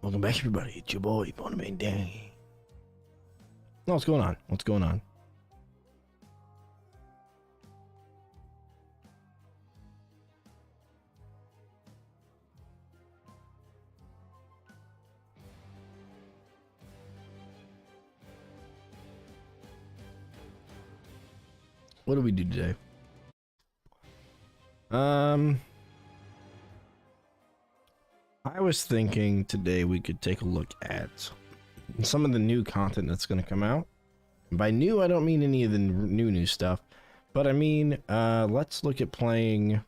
Welcome back, everybody. It's your boy, Unchained. No, what's going on? What's going on? What do we do today? I was thinking today we could take a look at some of the new content that's going to come out. By new, I don't mean any of the new stuff, but I mean, let's look at playing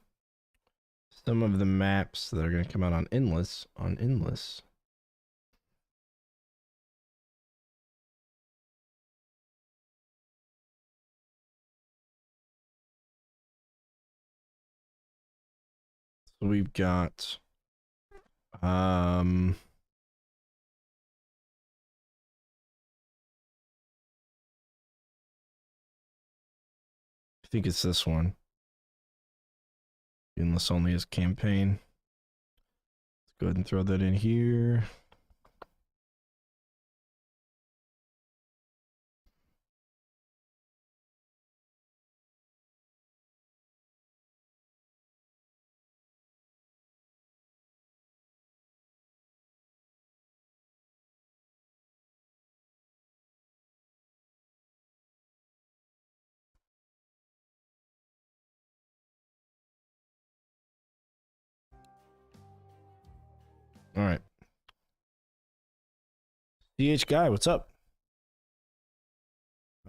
some of the maps that are going to come out on Endless. So we've got, I think it's this one. Endless only is campaign. Let's go ahead and throw that in here. All right. DH guy, what's up?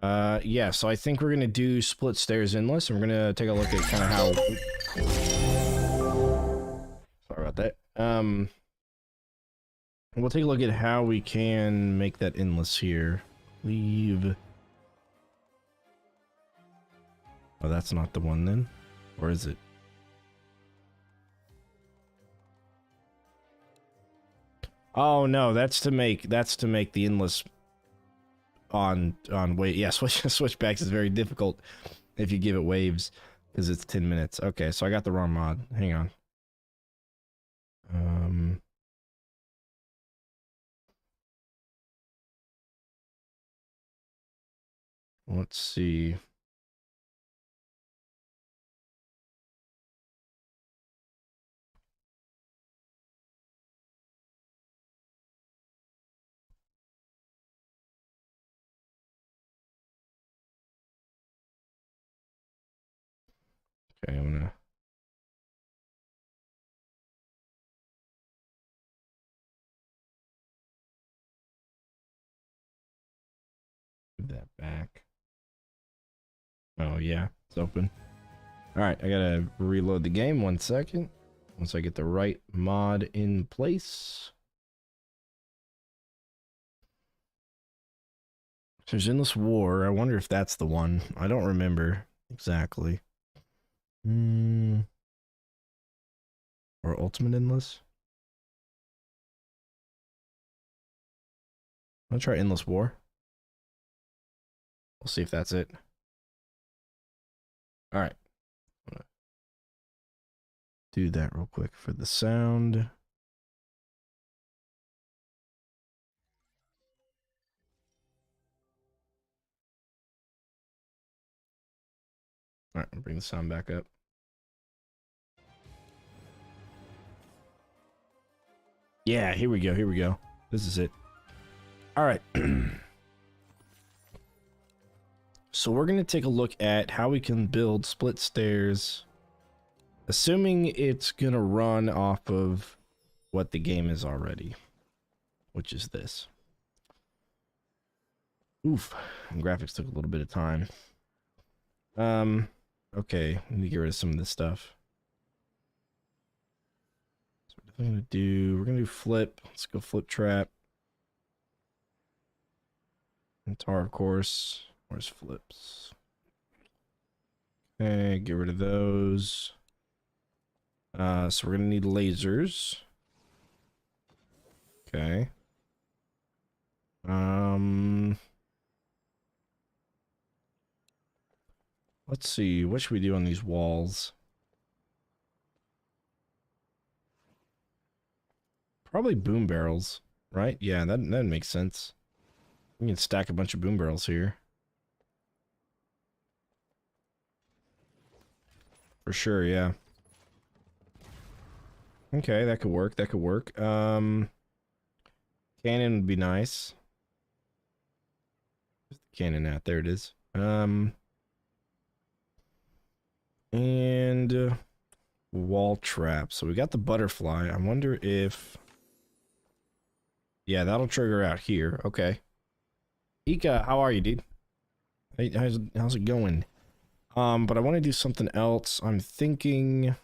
Yeah, so I think we're gonna do split stairs endless, and we're gonna take a look at kind of how. Sorry about that. We'll take a look at how we can make that endless here. Leave. Oh, that's not the one then, or is it? Oh no, that's to make the endless on wait. Yeah, switchbacks is very difficult if you give it waves because it's 10 minutes. Okay, so I got the wrong mod. Hang on. Let's see. Okay, I'm gonna. Move that back. Oh yeah, it's open. All right, I gotta reload the game 1 second. Once I get the right mod in place. There's Endless War. I wonder if that's the one. I don't remember exactly. Or Ultimate Endless. I'll try Endless War. We'll see if that's it. All right. Do that real quick for the sound. All right, I'll bring the sound back up. Yeah, here we go. Here we go. This is it. All right. So we're going to take a look at how we can build split stairs, assuming it's going to run off of what the game is already, which is this. Oof, and graphics took a little bit of time. Okay, let me get rid of some of this stuff. So we're gonna do flip. Let's go flip trap. And tar, of course. Where's flips? Okay, get rid of those. So we're gonna need lasers. Okay. Let's see. What should we do on these walls? Probably boom barrels, right? Yeah, that makes sense. We can stack a bunch of boom barrels here. For sure, yeah. Okay, that could work, that could work. Cannon would be nice. Where's the cannon at? There it is. And wall trap. So we got the butterfly. I wonder if... Yeah, that'll trigger out here. Okay. Ika, how are you, dude? How's it going? But I want to do something else. I'm thinking...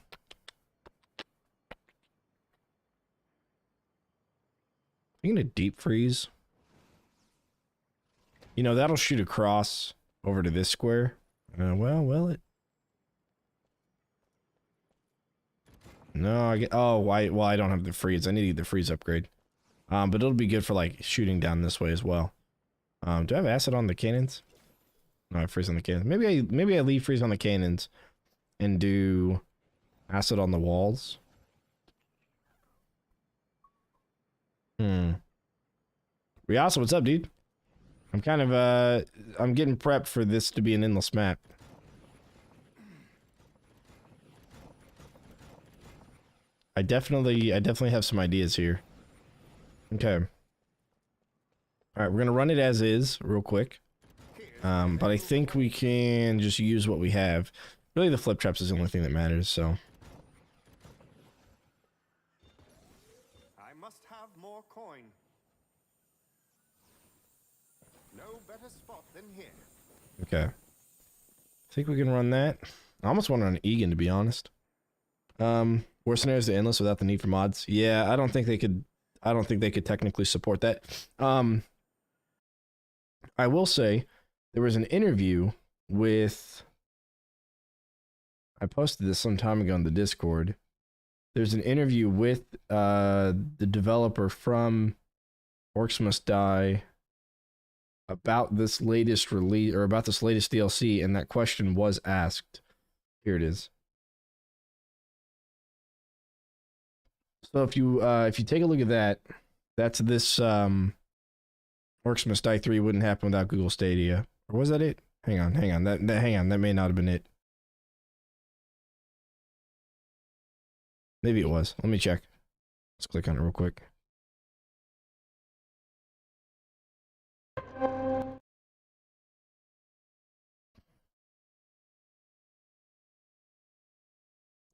a deep freeze. You know, that'll shoot across over to this square. Well, will it? No, I get... Oh, well, I don't have the freeze. I need the freeze upgrade. But it'll be good for, like, shooting down this way as well. Do I have acid on the cannons? No, I have freeze on the cannons. Maybe I leave freeze on the cannons and do acid on the walls. Riasa, what's up, dude? I'm kind of, I'm getting prepped for this to be an endless map. I definitely have some ideas here. Okay. Alright, we're gonna run it as is, real quick. But I think we can just use what we have. Really, the flip traps is the only thing that matters, so... I must have more coin. No better spot than here. Okay. I think we can run that. I almost want to run Egan, to be honest. Worst scenarios to endless without the need for mods. Yeah, I don't think they could technically support that. I will say, there was an interview with... I posted this some time ago on the Discord. There's an interview with the developer from Orcs Must Die about this latest release, or about this latest DLC, and that question was asked. Here it is. So if you take a look at that, that's this Orcs Must Die 3 wouldn't happen without Google Stadia. Or was that it? Hang on. That may not have been it. Maybe it was. Let me check. Let's click on it real quick.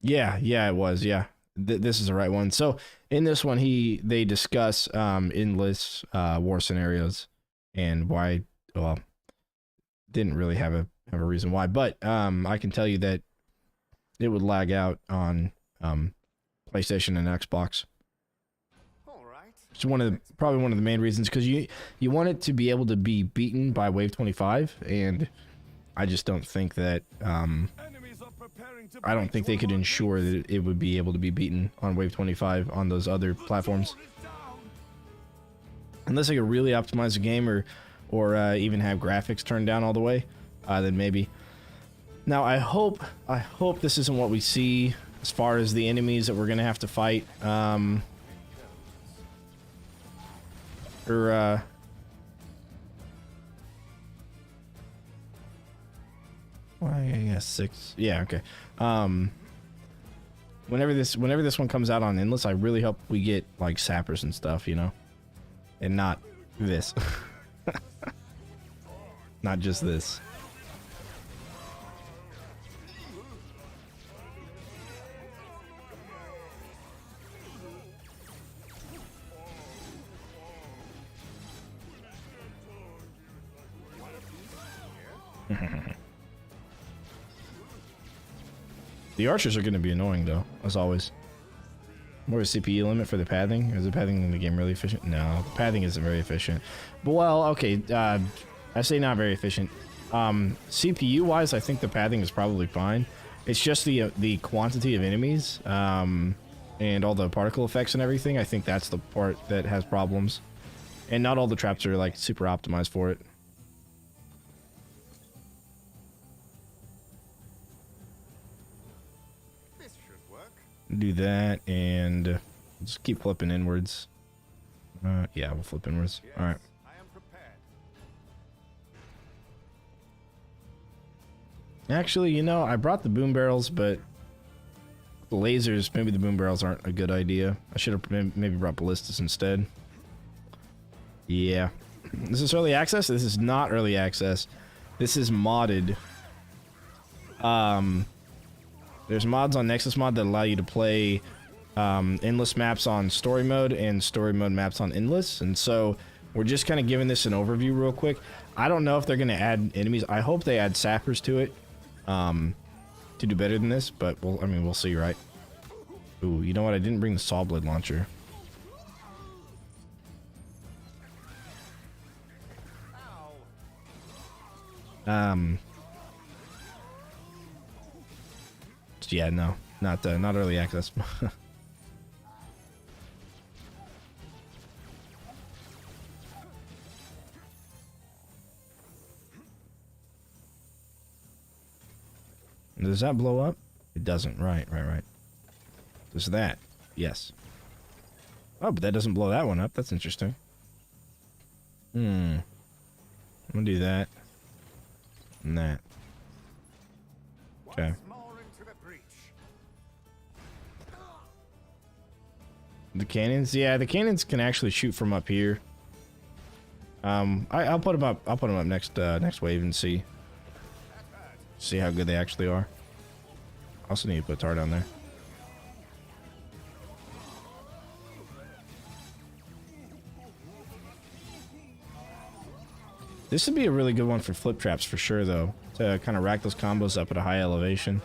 Yeah, it was. Yeah. This is the right one. So in this one, they discuss endless war scenarios and why. Well, didn't really have a reason why, but I can tell you that it would lag out on PlayStation and Xbox. All right. It's probably one of the main reasons, because you want it to be able to be beaten by Wave 25, and I just don't think that I don't think they could ensure that it would be able to be beaten on Wave 25 on those other platforms. Unless they could really optimize the game, or even have graphics turned down all the way, then maybe. Now I hope this isn't what we see as far as the enemies that we're gonna have to fight. Well, I guess 6. Yeah, okay. Whenever this one comes out on Endless, I really hope we get like sappers and stuff, you know, and not this. Not just this. The archers are going to be annoying, though, as always. More of a CPU limit for the pathing? Is the pathing in the game really efficient? No, the pathing isn't very efficient. But, well, okay, I say not very efficient. CPU-wise, I think the pathing is probably fine. It's just the quantity of enemies, and all the particle effects and everything. I think that's the part that has problems. And not all the traps are, like, super optimized for it. This should work. Do that and Just keep flipping inwards. Yeah, we'll flip inwards. Yes, All right. I am prepared. Actually, you know, I brought the boom barrels, but the lasers, maybe the boom barrels aren't a good idea. I should have maybe brought ballistas instead. Yeah. This is early access? This is not early access. This is modded. There's mods on Nexus Mod that allow you to play endless maps on story mode and story mode maps on endless. And so we're just kind of giving this an overview real quick. I don't know if they're going to add enemies. I hope they add sappers to it to do better than this, but we'll see, right? Ooh, you know what? I didn't bring the saw blade launcher. Yeah, no, not early access. Does that blow up? It doesn't. Right. Does that? Yes. Oh, but that doesn't blow that one up. That's interesting. I'm gonna do that. And that. Okay. The cannons? Yeah, the cannons can actually shoot from up here. I'll put them up. I'll put them up next wave and see how good they actually are. Also need to put a tar down there. This would be a really good one for flip traps for sure, though, to kind of rack those combos up at a high elevation.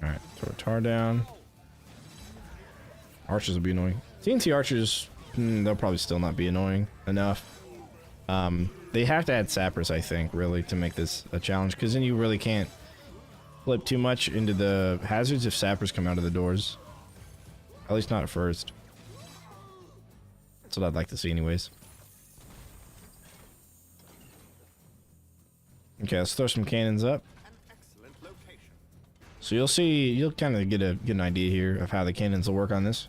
All right, throw a tar down. Archers will be annoying. TNT archers, they'll probably still not be annoying enough. They have to add sappers, I think, really, to make this a challenge, because then you really can't flip too much into the hazards if sappers come out of the doors. At least not at first. That's what I'd like to see anyways. Okay, let's throw some cannons up. So you'll kind of get an idea here of how the cannons will work on this.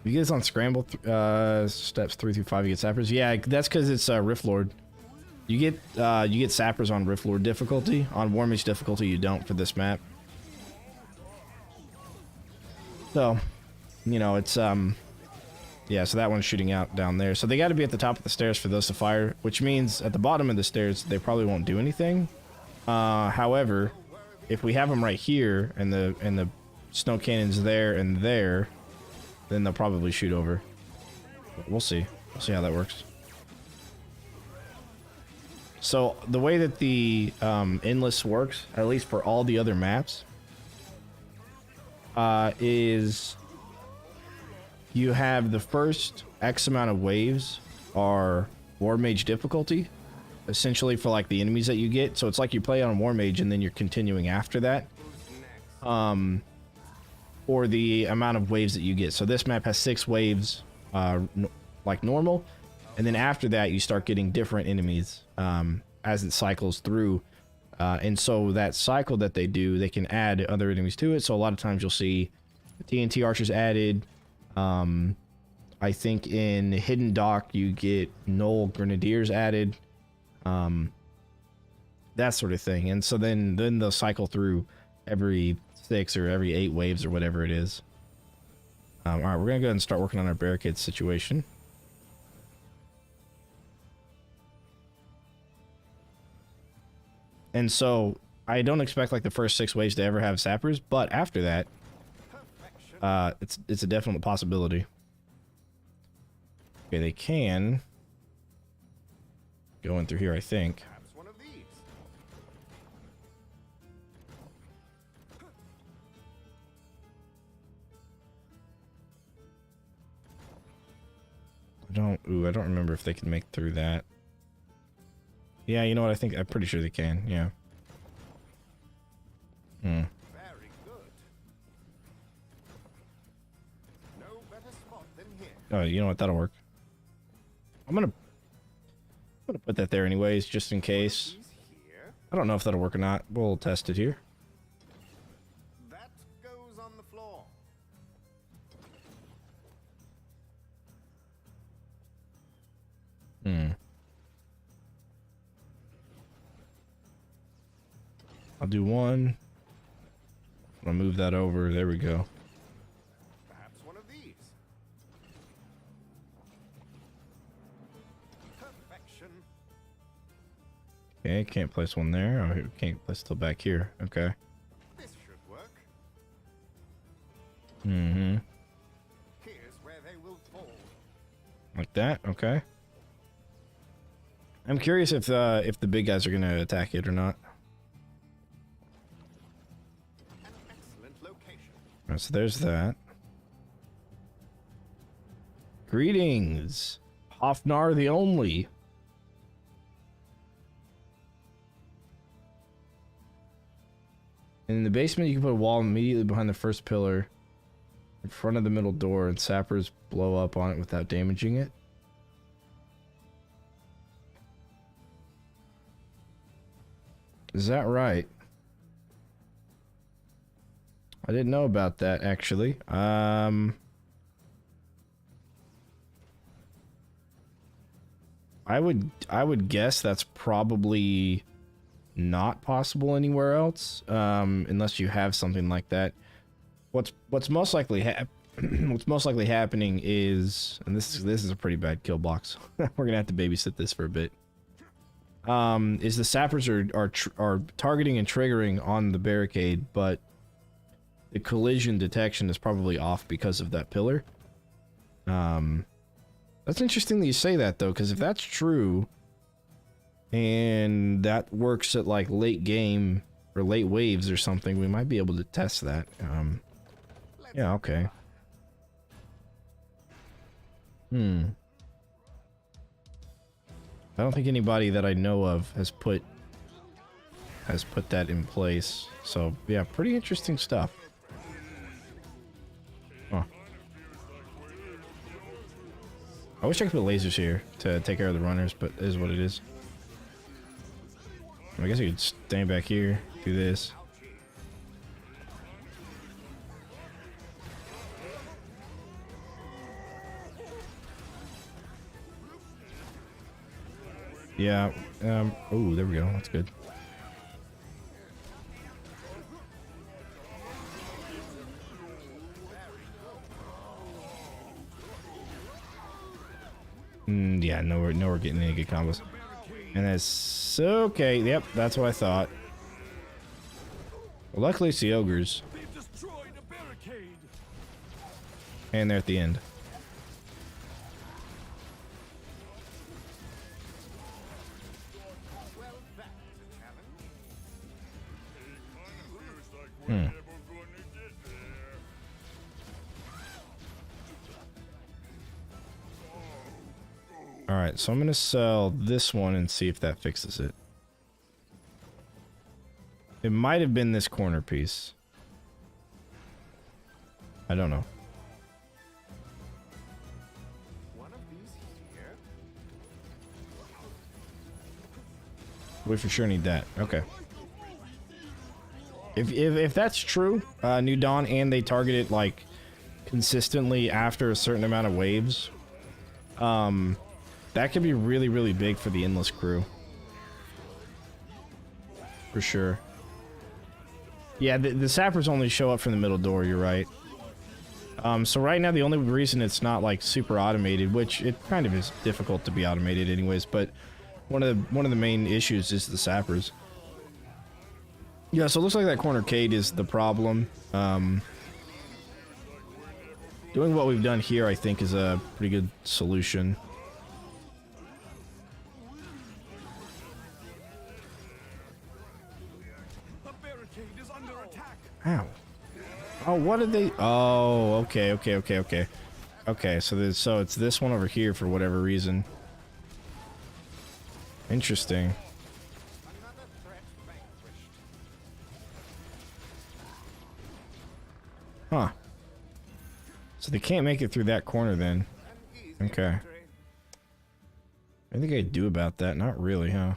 You get this on scramble steps 3 through 5. You get sappers. Yeah, that's because it's Rift Lord. You get sappers on Rift Lord difficulty. On War Mage difficulty, you don't for this map. So, you know, it's yeah. So that one's shooting out down there. So they got to be at the top of the stairs for those to fire, which means at the bottom of the stairs they probably won't do anything. However, if we have them right here and the snow cannons there and there, then they'll probably shoot over. But we'll see. We'll see how that works. So the way that the endless works, at least for all the other maps, is you have the first X amount of waves are War Mage difficulty, essentially for like the enemies that you get. So it's like you play on War Mage and then you're continuing after that. Or the amount of waves that you get. So this map has 6 waves, like normal, and then after that you start getting different enemies as it cycles through. And so that cycle that they do, they can add other enemies to it. So a lot of times you'll see TNT archers added. I think in Hidden Dock you get Knoll Grenadiers added. That sort of thing. And so then they'll cycle through every 6 or every 8 waves or whatever it is. All right, we're gonna go ahead and start working on our barricade situation. And so I don't expect like the first 6 waves to ever have sappers, but after that, it's a definite possibility. Okay, they can go in through here, I think. I don't remember if they can make through that. Yeah, you know what? I'm pretty sure they can. Yeah. Very good. No better spot than here. Oh, you know what? That'll work. I'm gonna put that there anyways, just in case. I don't know if that'll work or not. We'll test it here. That goes on the floor. Hmm. I'll do one. I'll move that over. There we go. Perhaps one of these. Perfection. Okay, can't place one there. Oh, can't place till back here. Okay. This should work. Mm-hmm. Here's where they will fall. Like that. Okay. I'm curious if the big guys are gonna attack it or not. An excellent location. Alright, so there's that. Greetings, Hofnar the Only. In the basement, you can put a wall immediately behind the first pillar, in front of the middle door, and sappers blow up on it without damaging it. Is that right? I didn't know about that, actually. I would guess that's probably not possible anywhere else, unless you have something like that. What's most likely happening is, and this is a pretty bad kill box. We're gonna have to babysit this for a bit. Is the sappers are targeting and triggering on the barricade, but the collision detection is probably off because of that pillar. That's interesting that you say that, though, because if that's true, and that works at, like, late game, or late waves or something, we might be able to test that. Yeah, okay. I don't think anybody that I know of has put that in place. So, yeah, pretty interesting stuff. Huh. I wish I could put lasers here to take care of the runners, but it is what it is. I guess I could stand back here, do this. Yeah, oh, there we go, that's good. Yeah, no, we're getting any good combos. And that's okay. Yep, that's what I thought. Well, luckily it's the ogres. And they're at the end. Well, that's a challenge. Alright, so I'm gonna sell this one and see if that fixes it. It might have been this corner piece. I don't know. One of these here. We for sure need that. Okay. If that's true, New Dawn, and they target it like consistently after a certain amount of waves, that could be really, really big for the Endless crew. For sure. Yeah, the sappers only show up from the middle door, you're right. So right now the only reason it's not like super automated, which it kind of is difficult to be automated anyways, but one of the main issues is the sappers. Yeah, so it looks like that cornercade is the problem. Doing what we've done here, I think, is a pretty good solution. The barricade is under attack. Ow. Oh, what did they... Oh, okay. Okay, so it's this one over here for whatever reason. Interesting. Another threat vanquished. Huh. So they can't make it through that corner then. An easy Okay. victory. Anything I could do about that? Not really, huh? I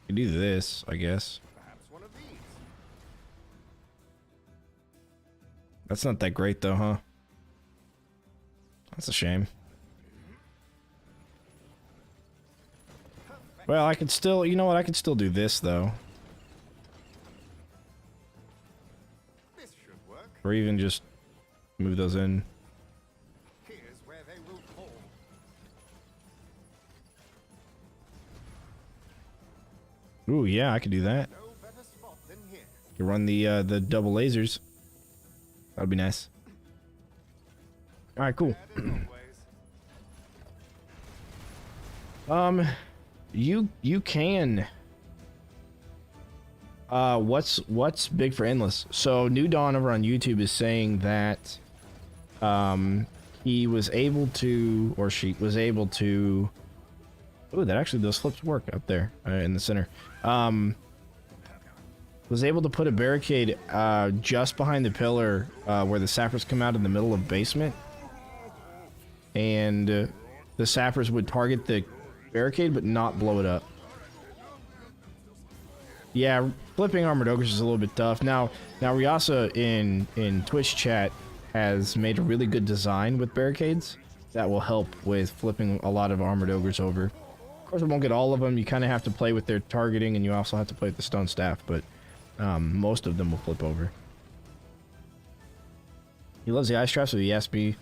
could do this, I guess. Perhaps one of these. That's not that great though, huh? That's a shame. Well, I could still, you know what, I could still do this, though. This should work. Or even just move those in. Here's where they will fall. Ooh, yeah, I could do that. No better spot than here. You run the double lasers. That'd be nice. Alright, cool. Prepared as always. You can. What's big for endless? So New Dawn over on YouTube is saying that he was able to, or she was able to. Oh, that actually those flips work up there in the center. Was able to put a barricade just behind the pillar where the sappers come out in the middle of basement, and the sappers would target the barricade but not blow it up. Yeah, flipping armored ogres is a little bit tough. Now Ryasa in Twitch chat has made a really good design with barricades that will help with flipping a lot of armored ogres over. Of course, it won't get all of them. You kind of have to play with their targeting, and you also have to play with the stone staff, but most of them will flip over. He loves the ice trap, so he asked me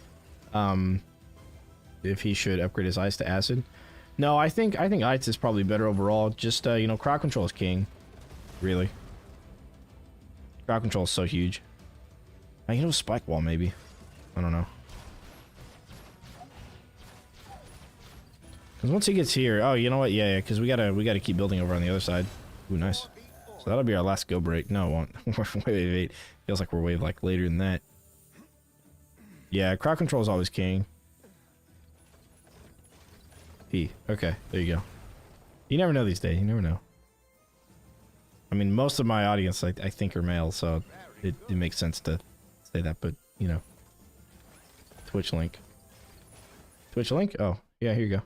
if he should upgrade his ice to acid. No, I think ice is probably better overall. Just you know, crowd control is king. Really, crowd control is so huge. You know, spike wall maybe. I don't know. Because once he gets here, oh, you know what? Yeah, because we gotta keep building over on the other side. Ooh, nice. So that'll be our last go break. No, it won't. wait. Feels like we're way like later than that. Yeah, crowd control is always king. P. Okay, there you go. You never know these days. You never know. I mean, most of my audience, I think, are male, so it makes sense to say that. But you know, Twitch link. Twitch link? Oh, yeah. Here you go.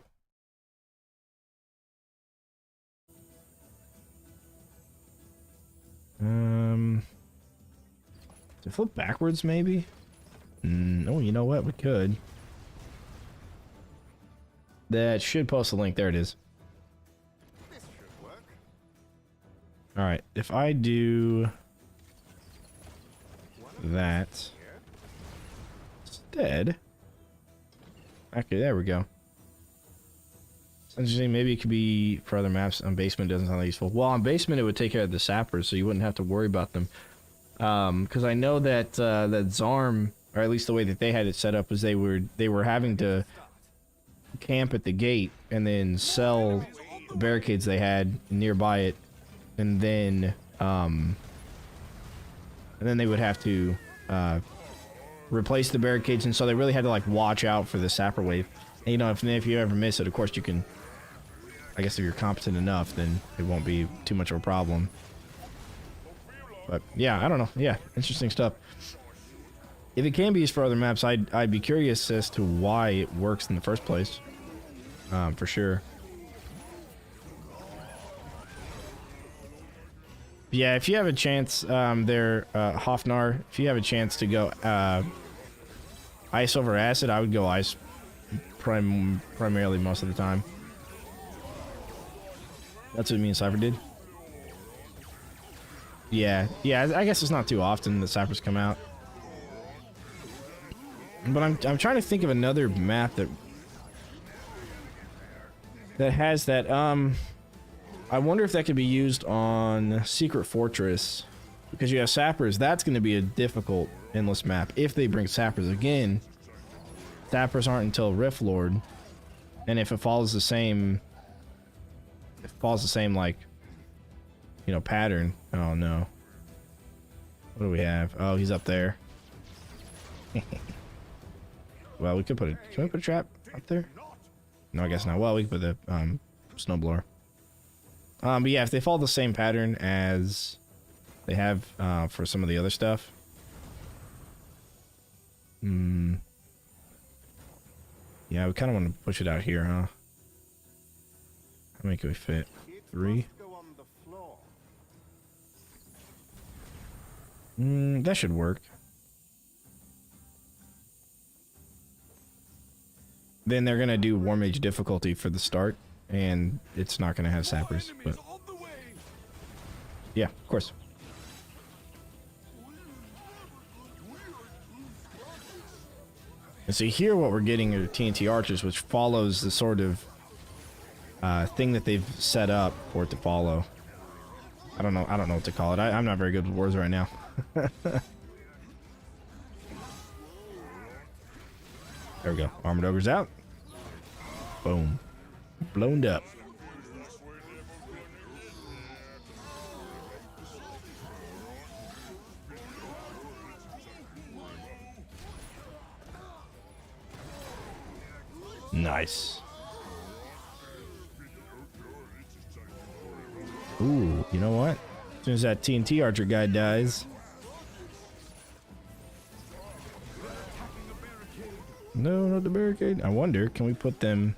To flip backwards, maybe? Oh, you know what? We could. That should post a link. There it is. This should work. Alright, if I do that instead. Okay, there we go. It's interesting. Maybe it could be for other maps. On basement doesn't sound that useful. Well, on basement it would take care of the sappers, so you wouldn't have to worry about them. Because I know that that Zarm, or at least the way that they had it set up, was they were having to camp at the gate and then sell the barricades they had nearby it, and then they would have to replace the barricades, and so they really had to like watch out for the sapper wave. And, you know, if you ever miss it, of course you can. I guess if you're competent enough, then it won't be too much of a problem. But yeah, I don't know. Yeah, interesting stuff. If it can be used for other maps, I'd be curious as to why it works in the first place. For sure. Yeah, if you have a chance, there, Hofnar, if you have a chance to go ice over acid, I would go ice primarily most of the time. That's what me and Cypher did. Yeah, I guess it's not too often the Cyphers come out. But I'm trying to think of another map that has that. I wonder if that could be used on Secret Fortress, because you have sappers. That's going to be a difficult endless map if they bring sappers again. Sappers aren't until Rift Lord, and if it follows the same, like, you know, pattern. Oh no. What do we have? Oh, he's up there. Well, we could put a. Can we put a trap up there? No, I guess not. Well, we could put the snowblower. But yeah, if they follow the same pattern as they have for some of the other stuff. Yeah, we kind of want to push it out here, huh? How many can we fit? 3? That should work. Then they're gonna do War Mage difficulty for the start, and it's not going to have sappers. But yeah, of course. And so here what we're getting are TNT archers, which follows the sort of thing that they've set up for it to follow. I don't know what to call it. I'm not very good with words right now. There we go. Armored ogre's out. Boom. Blown up. Nice. Ooh, you know what? As soon as that TNT archer guy dies. No, not the barricade. I wonder, can we put them...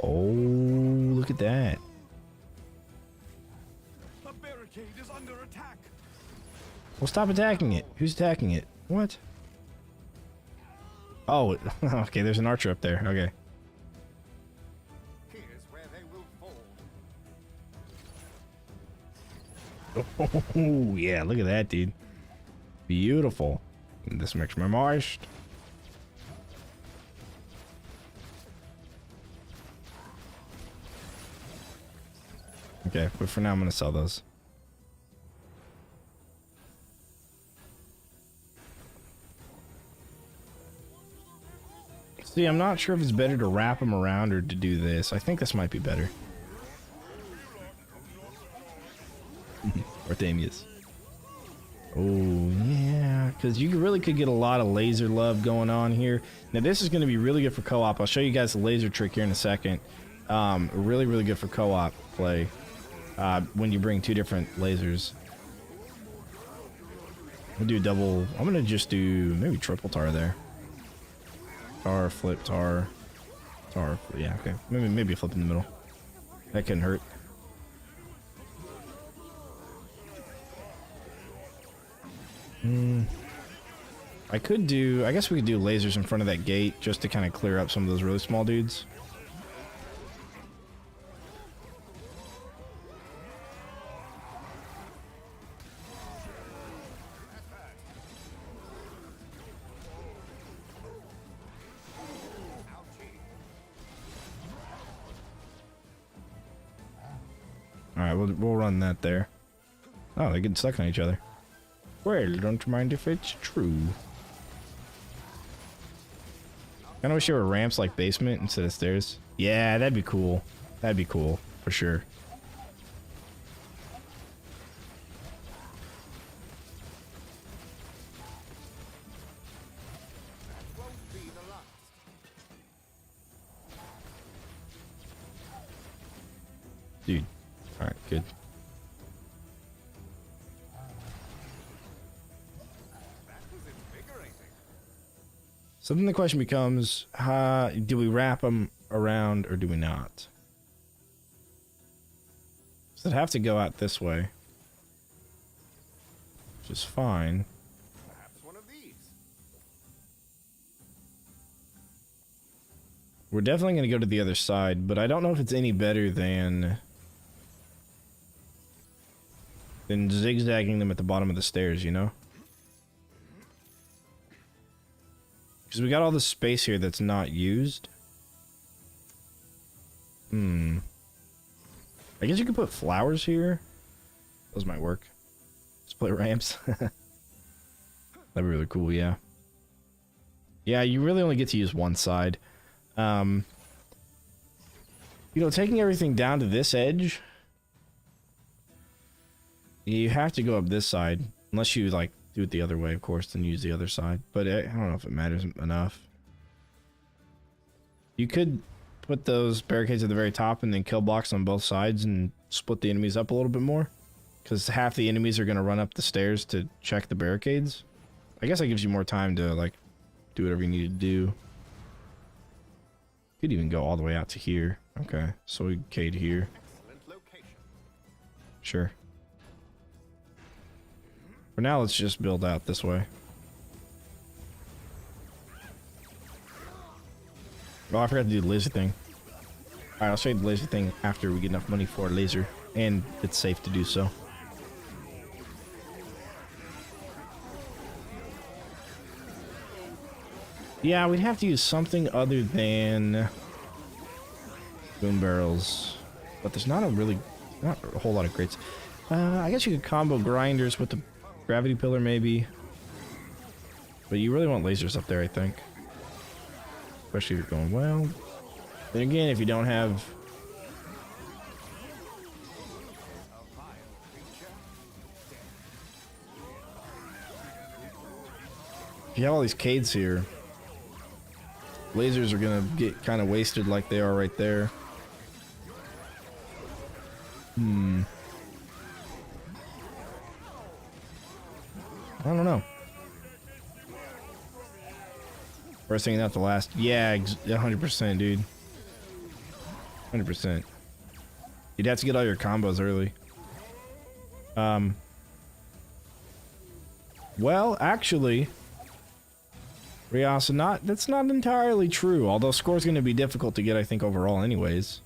Oh, look at that. The barricade is under attack. Well, stop attacking it. Who's attacking it? What? Oh, okay, there's an archer up there. Okay. Here's where they will fall. Oh, yeah, look at that, dude. Beautiful. This makes me moist. Okay, but for now I'm gonna sell those. See, I'm not sure if it's better to wrap them around or to do this. I think this might be better. Artemius. Oh, yeah, because you really could get a lot of laser love going on here. Now, this is going to be really good for co-op. I'll show you guys the laser trick here in a second. Really, really good for co-op play when you bring two different lasers. We'll do double. I'm going to just do maybe triple tar there. Tar, flip, tar. Tar, yeah, okay. Maybe a flip in the middle. That couldn't hurt. I guess we could do lasers in front of that gate just to kind of clear up some of those really small dudes. Alright, we'll run that there. Oh, they're getting stuck on each other. Well, don't mind if it's true. Kinda wish there were ramps like basement instead of stairs. Yeah, that'd be cool. That'd be cool, for sure. Won't be the last. Dude. Alright, good. That was invigorating. So then the question becomes, do we wrap them around or do we not? Does it have to go out this way? Which is fine. Perhaps one of these. We're definitely going to go to the other side, but I don't know if it's any better than zigzagging them at the bottom of the stairs, you know? Because we got all this space here that's not used. I guess you could put flowers here. Those might work. Split ramps. That'd be really cool, yeah. Yeah, you really only get to use one side. You know, taking everything down to this edge, you have to go up this side. Unless you, like, do it the other way, of course, then use the other side. But I don't know if it matters enough. You could put those barricades at the very top and then kill blocks on both sides and split the enemies up a little bit more. Because half the enemies are going to run up the stairs to check the barricades. I guess that gives you more time to, like, do whatever you need to do. Could even go all the way out to here. Okay, so we K'd here. Excellent location. Sure. For now, let's just build out this way. Oh, I forgot to do the laser thing. Alright, I'll show you the laser thing after we get enough money for a laser. And it's safe to do so. Yeah, we'd have to use something other than boom barrels. But there's not a whole lot of crates. I guess you could combo grinders with the gravity pillar maybe. But you really want lasers up there, I think. Especially if you're going well. Then again, if you don't have... If you have all these Cades here, lasers are gonna get kind of wasted like they are right there. I don't know. First thing, not the last. Yeah, 100%, dude. 100%. You'd have to get all your combos early. Well, actually, Rias, that's not entirely true. Although score's going to be difficult to get, I think, overall anyways.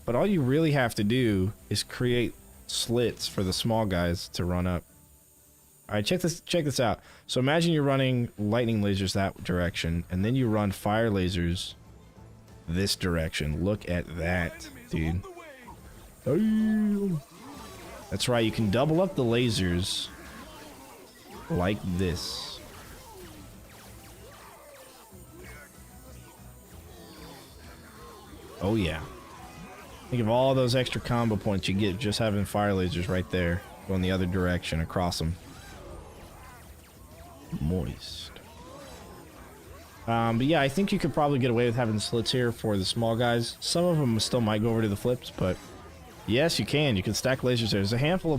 But all you really have to do is create slits for the small guys to run up. Alright, check this out. So imagine you're running lightning lasers that direction, and then you run fire lasers this direction. Look at that, dude. That's right, you can double up the lasers like this. Oh yeah. Think of all those extra combo points you get just having fire lasers right there, going the other direction across them. Moist. But yeah, I think you could probably get away with having slits here for the small guys. Some of them still might go over to the flips, but yes, you can. You can stack lasers there. There's a handful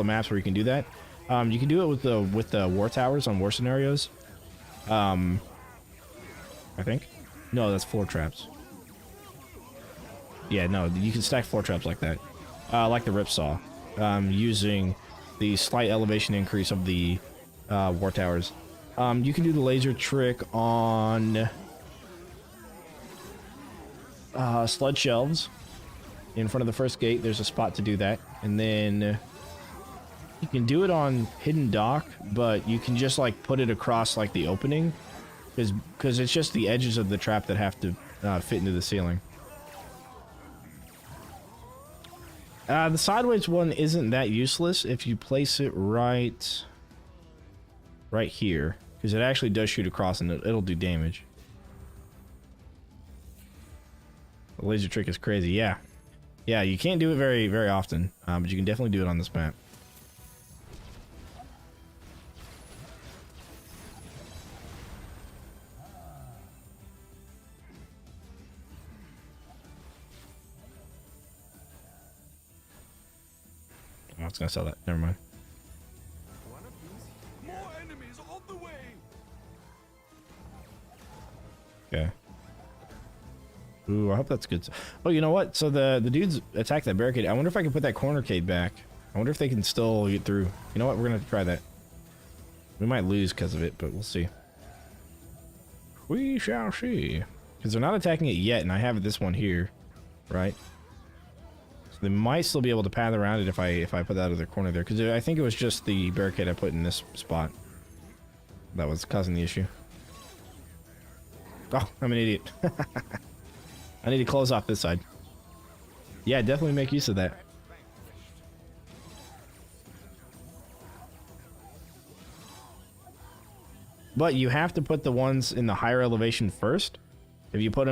of maps where you can do that. You can do it with the war towers on war scenarios. I think. No, that's floor traps. Yeah, no, you can stack floor traps like that, like the ripsaw, using the slight elevation increase of the war towers. You can do the laser trick on sludge shelves in front of the first gate. There's a spot to do that, and then you can do it on hidden dock, but you can just like put it across like the opening, because it's just the edges of the trap that have to fit into the ceiling. The sideways one isn't that useless if you place it right here, because it actually does shoot across and it'll do damage. The laser trick is crazy. Yeah, you can't do it very often, but you can definitely do it on this map. I was gonna sell that. Never mind. More enemies on the way. Okay. Ooh, I hope that's good. Oh, you know what? So the dudes attack that barricade. I wonder if I can put that corner cade back. I wonder if they can still get through. You know what? We're gonna have to try that. We might lose because of it, but we'll see. We shall see. Because they're not attacking it yet, and I have this one here, right? So they might still be able to path around it if I put that other corner there. Because I think it was just the barricade I put in this spot that was causing the issue. Oh, I'm an idiot. I need to close off this side. Yeah, definitely make use of that. But you have to put the ones in the higher elevation first. If you put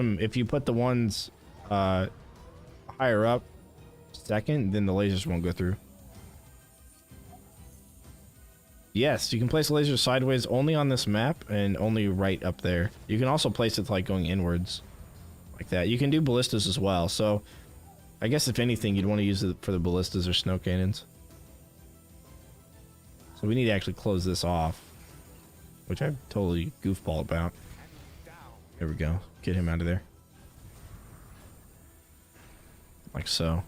the ones higher up second, then the lasers won't go through. Yes, you can place lasers sideways only on this map and only right up there. You can also place it like going inwards, like that. You can do ballistas as well. So, I guess if anything, you'd want to use it for the ballistas or snow cannons. So we need to actually close this off, which I'm totally goofball about. There we go. Get him out of there. Like so.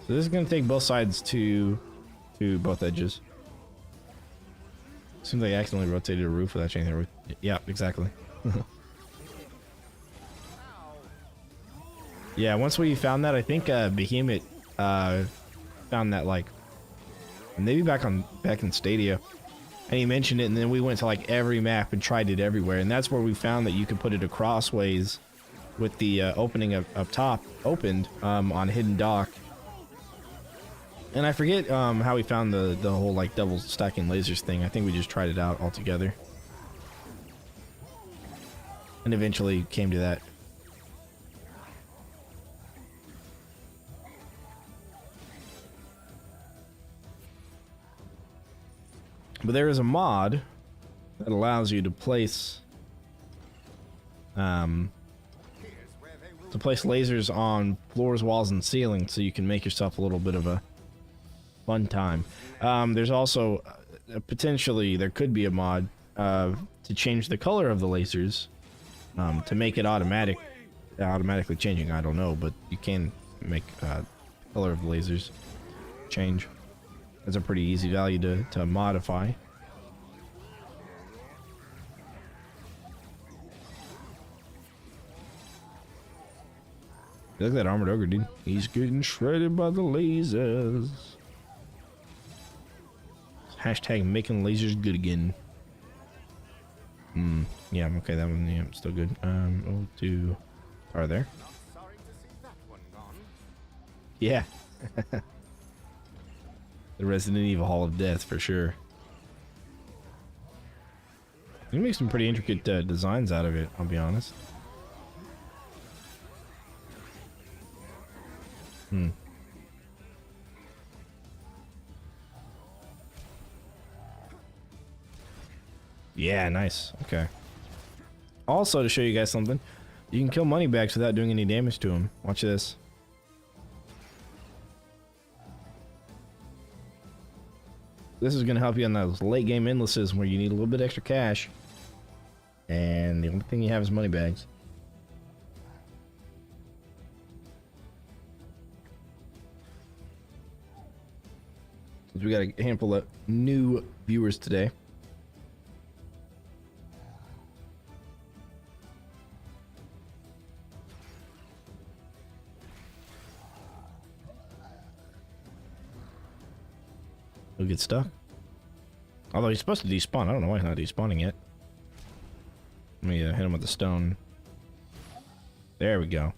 So this is gonna take both sides to both edges. Seems like I accidentally rotated a roof without changing the roof. Yeah, exactly. Yeah, once we found that, I think Behemoth found that like maybe back in Stadia, and he mentioned it, and then we went to like every map and tried it everywhere, and that's where we found that you could put it across ways with the opening up top opened on Hidden Dock. And I forget how we found the whole like double stacking lasers thing. I think we just tried it out all together. And eventually came to that. But there is a mod that allows you to place lasers on floors, walls, and ceilings, so you can make yourself a little bit of a fun time. There's also potentially there could be a mod to change the color of the lasers to make it automatically changing. I don't know, but you can make the color of the lasers change. That's a pretty easy value to modify. Look at that armored ogre, dude. He's getting shredded by the lasers. Hashtag making lasers good again. Yeah, okay, that one, yeah, still good. We'll do... Are there? Not sorry to see that one gone. Yeah. The Resident Evil Hall of Death, for sure. You make some pretty intricate designs out of it, I'll be honest. Yeah, nice. Okay. Also, to show you guys something, you can kill moneybags without doing any damage to them. Watch this. This is going to help you on those late game endlesses where you need a little bit extra cash. And the only thing you have is moneybags. Since we got a handful of new viewers today. He'll get stuck. Although he's supposed to despawn. I don't know why he's not despawning yet. Let me hit him with the stone. There we go.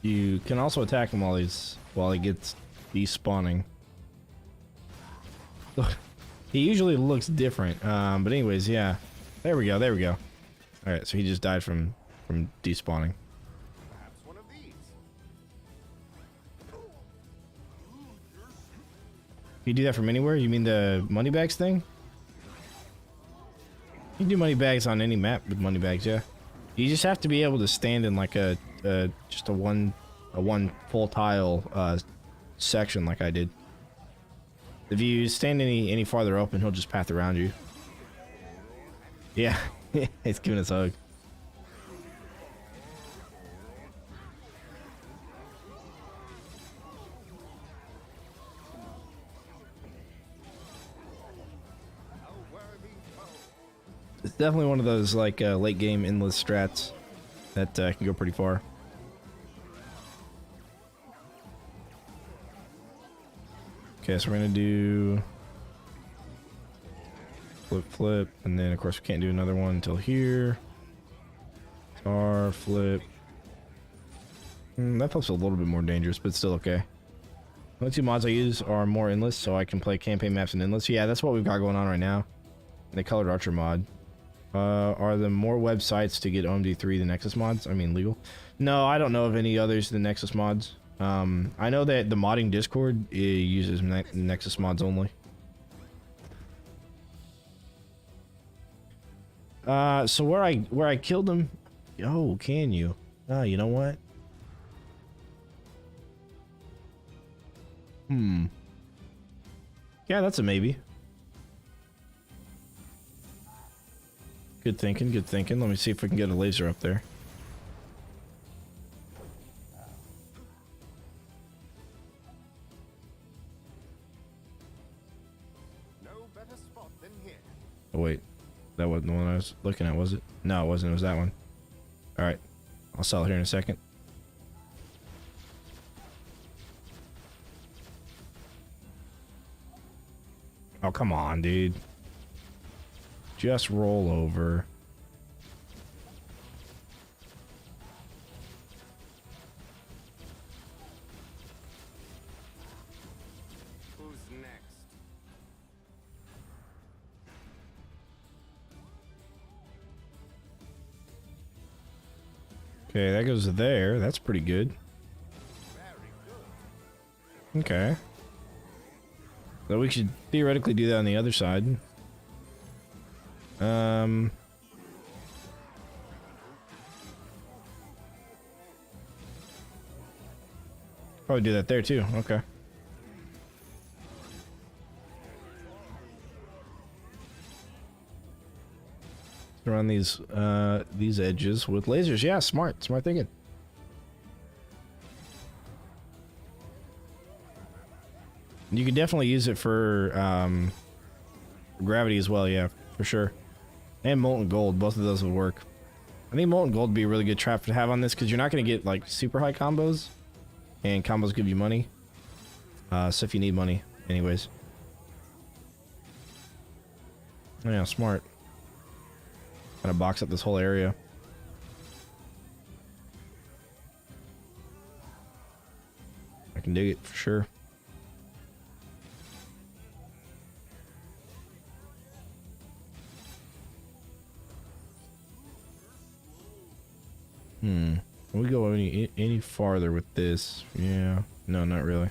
You can also attack him while he gets despawning. He usually looks different, but anyways, yeah. There we go, there we go. Alright, so he just died from despawning. Perhaps one of these. You do that from anywhere? You mean the moneybags thing? You can do moneybags on any map with moneybags, yeah. You just have to be able to stand in like just a one full tile section like I did. If you stand any farther open, he'll just path around you. Yeah, it's giving us a hug. It's definitely one of those like late game endless strats that can go pretty far. Okay, so we're gonna do flip, and then of course we can't do another one until here. Tar, flip. That flip's a little bit more dangerous, but still okay. The only two mods I use are more endless, so I can play campaign maps and endless. Yeah, that's what we've got going on right now. The colored archer mod. Are there more websites to get OMD3 than Nexus mods? I mean, legal? No, I don't know of any others than Nexus mods. I know that the modding Discord uses Nexus mods only. So where I killed him. Oh, can you? Oh, you know what? Yeah, that's a maybe. Good thinking, good thinking. Let me see if we can get a laser up there. No better spot than here. Oh, wait. That wasn't the one I was looking at, was it? No, it wasn't. It was that one. Alright. I'll sell it here in a second. Oh, come on, dude. Just roll over. Who's next? Okay, that goes there. That's pretty good. Okay. So we should theoretically do that on the other side. Probably do that there too. Okay. Around these edges with lasers. Yeah, smart thinking. You could definitely use it for gravity as well, yeah, for sure. And molten gold, both of those would work. I think molten gold would be a really good trap to have on this because you're not going to get like super high combos, and combos give you money. So if you need money, anyways. Yeah, smart. Kind of box up this whole area. I can dig it for sure. Can we go any farther with this? Yeah. No, not really.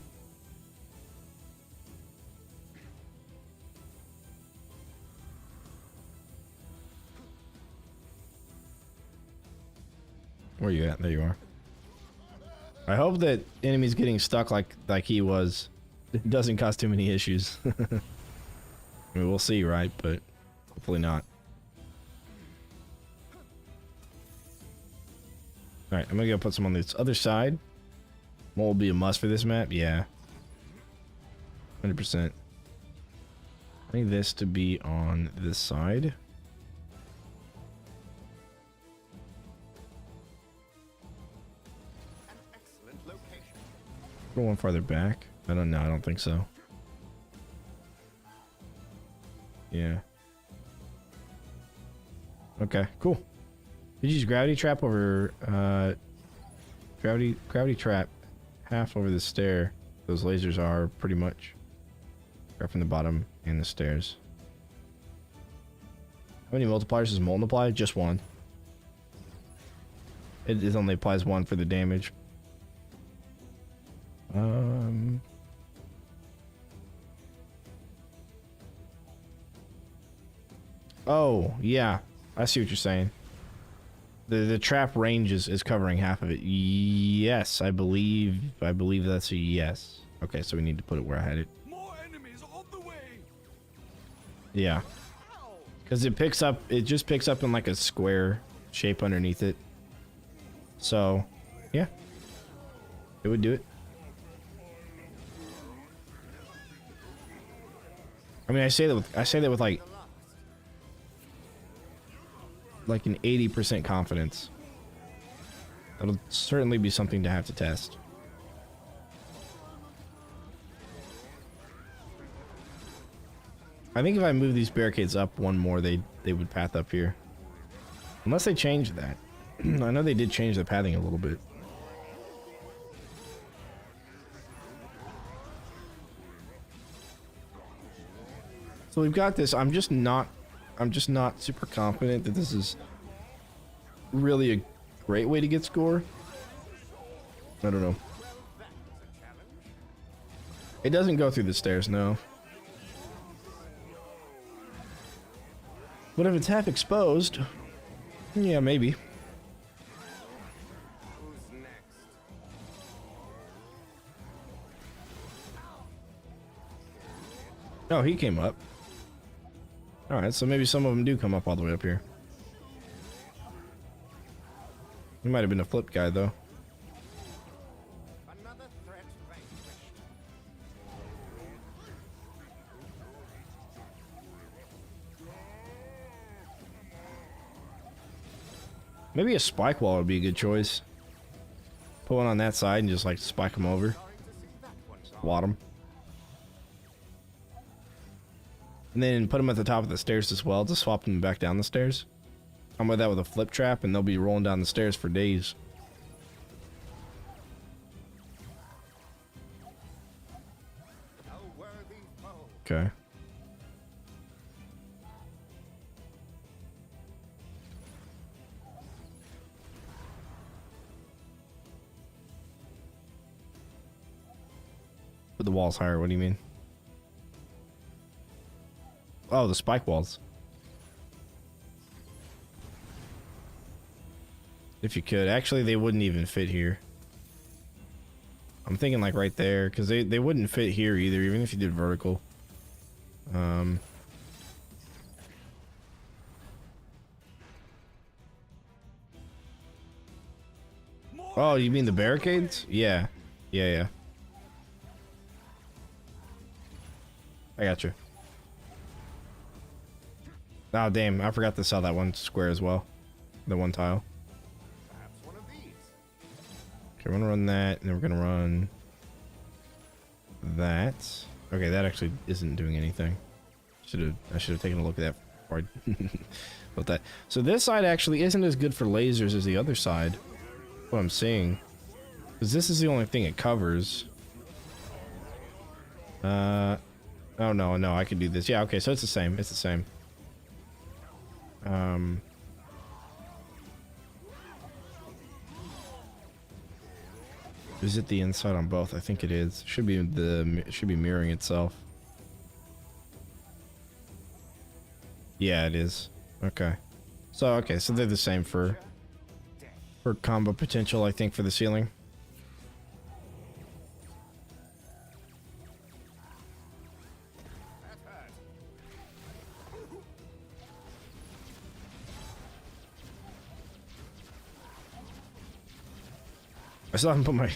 Where you at? There you are. I hope that enemies getting stuck like he was, it doesn't cause too many issues. I mean, we'll see, right? But hopefully not. Alright, I'm gonna go put some on this other side. What will be a must for this map? Yeah. 100%. I need this to be on this side. An excellent location. Go one farther back. I don't know. I don't think so. Yeah. Okay, cool. Did you use gravity trap over gravity trap half over the stair? Those lasers are pretty much right from the bottom and the stairs. How many multipliers does multiply? Just one. It only applies one for the damage. Oh, yeah. I see what you're saying. The trap range is covering half of it. Yes, I believe that's a yes. Okay, so we need to put it where I had it. More enemies on the way. Yeah. Because it just picks up in like a square shape underneath it. So, yeah. It would do it. I mean, I say that with like an 80% confidence. That'll certainly be something to have to test. I think if I move these barricades up one more, they would path up here. Unless they change that. I know they did change the pathing a little bit. So we've got this. I'm just not super confident that this is really a great way to get score. I don't know. It doesn't go through the stairs, no. But if it's half exposed, yeah, maybe. Who's next? Oh, he came up. Alright, so maybe some of them do come up all the way up here. He might have been a flip guy, though. Another threat vanquished. Maybe a spike wall would be a good choice. Put one on that side and just like spike them over. Sorry to see that one gone. Wad them. And then put them at the top of the stairs as well. Just swap them back down the stairs. I'm with that with a flip trap and they'll be rolling down the stairs for days. A worthy foe. Okay. Put the walls higher, what do you mean? Oh, the spike walls. If you could. Actually, they wouldn't even fit here. I'm thinking like right there, because they wouldn't fit here either, even if you did vertical. Oh, you mean the barricades? Yeah. Yeah. I got you. Oh, damn. I forgot to sell that one square as well. The one tile. Perhaps one of these. Okay, we're gonna run that, and then we're gonna run that. Okay, that actually isn't doing anything. I should have taken a look at that before I built that. So this side actually isn't as good for lasers as the other side. What I'm seeing, because this is the only thing it covers. Oh no, I could do this. Yeah, okay, so it's the same. It's the same. Is it the inside on both? I think it is. Should be mirroring itself. Yeah, it is. Okay. So they're the same for combo potential, I think, for the ceiling. I still haven't put my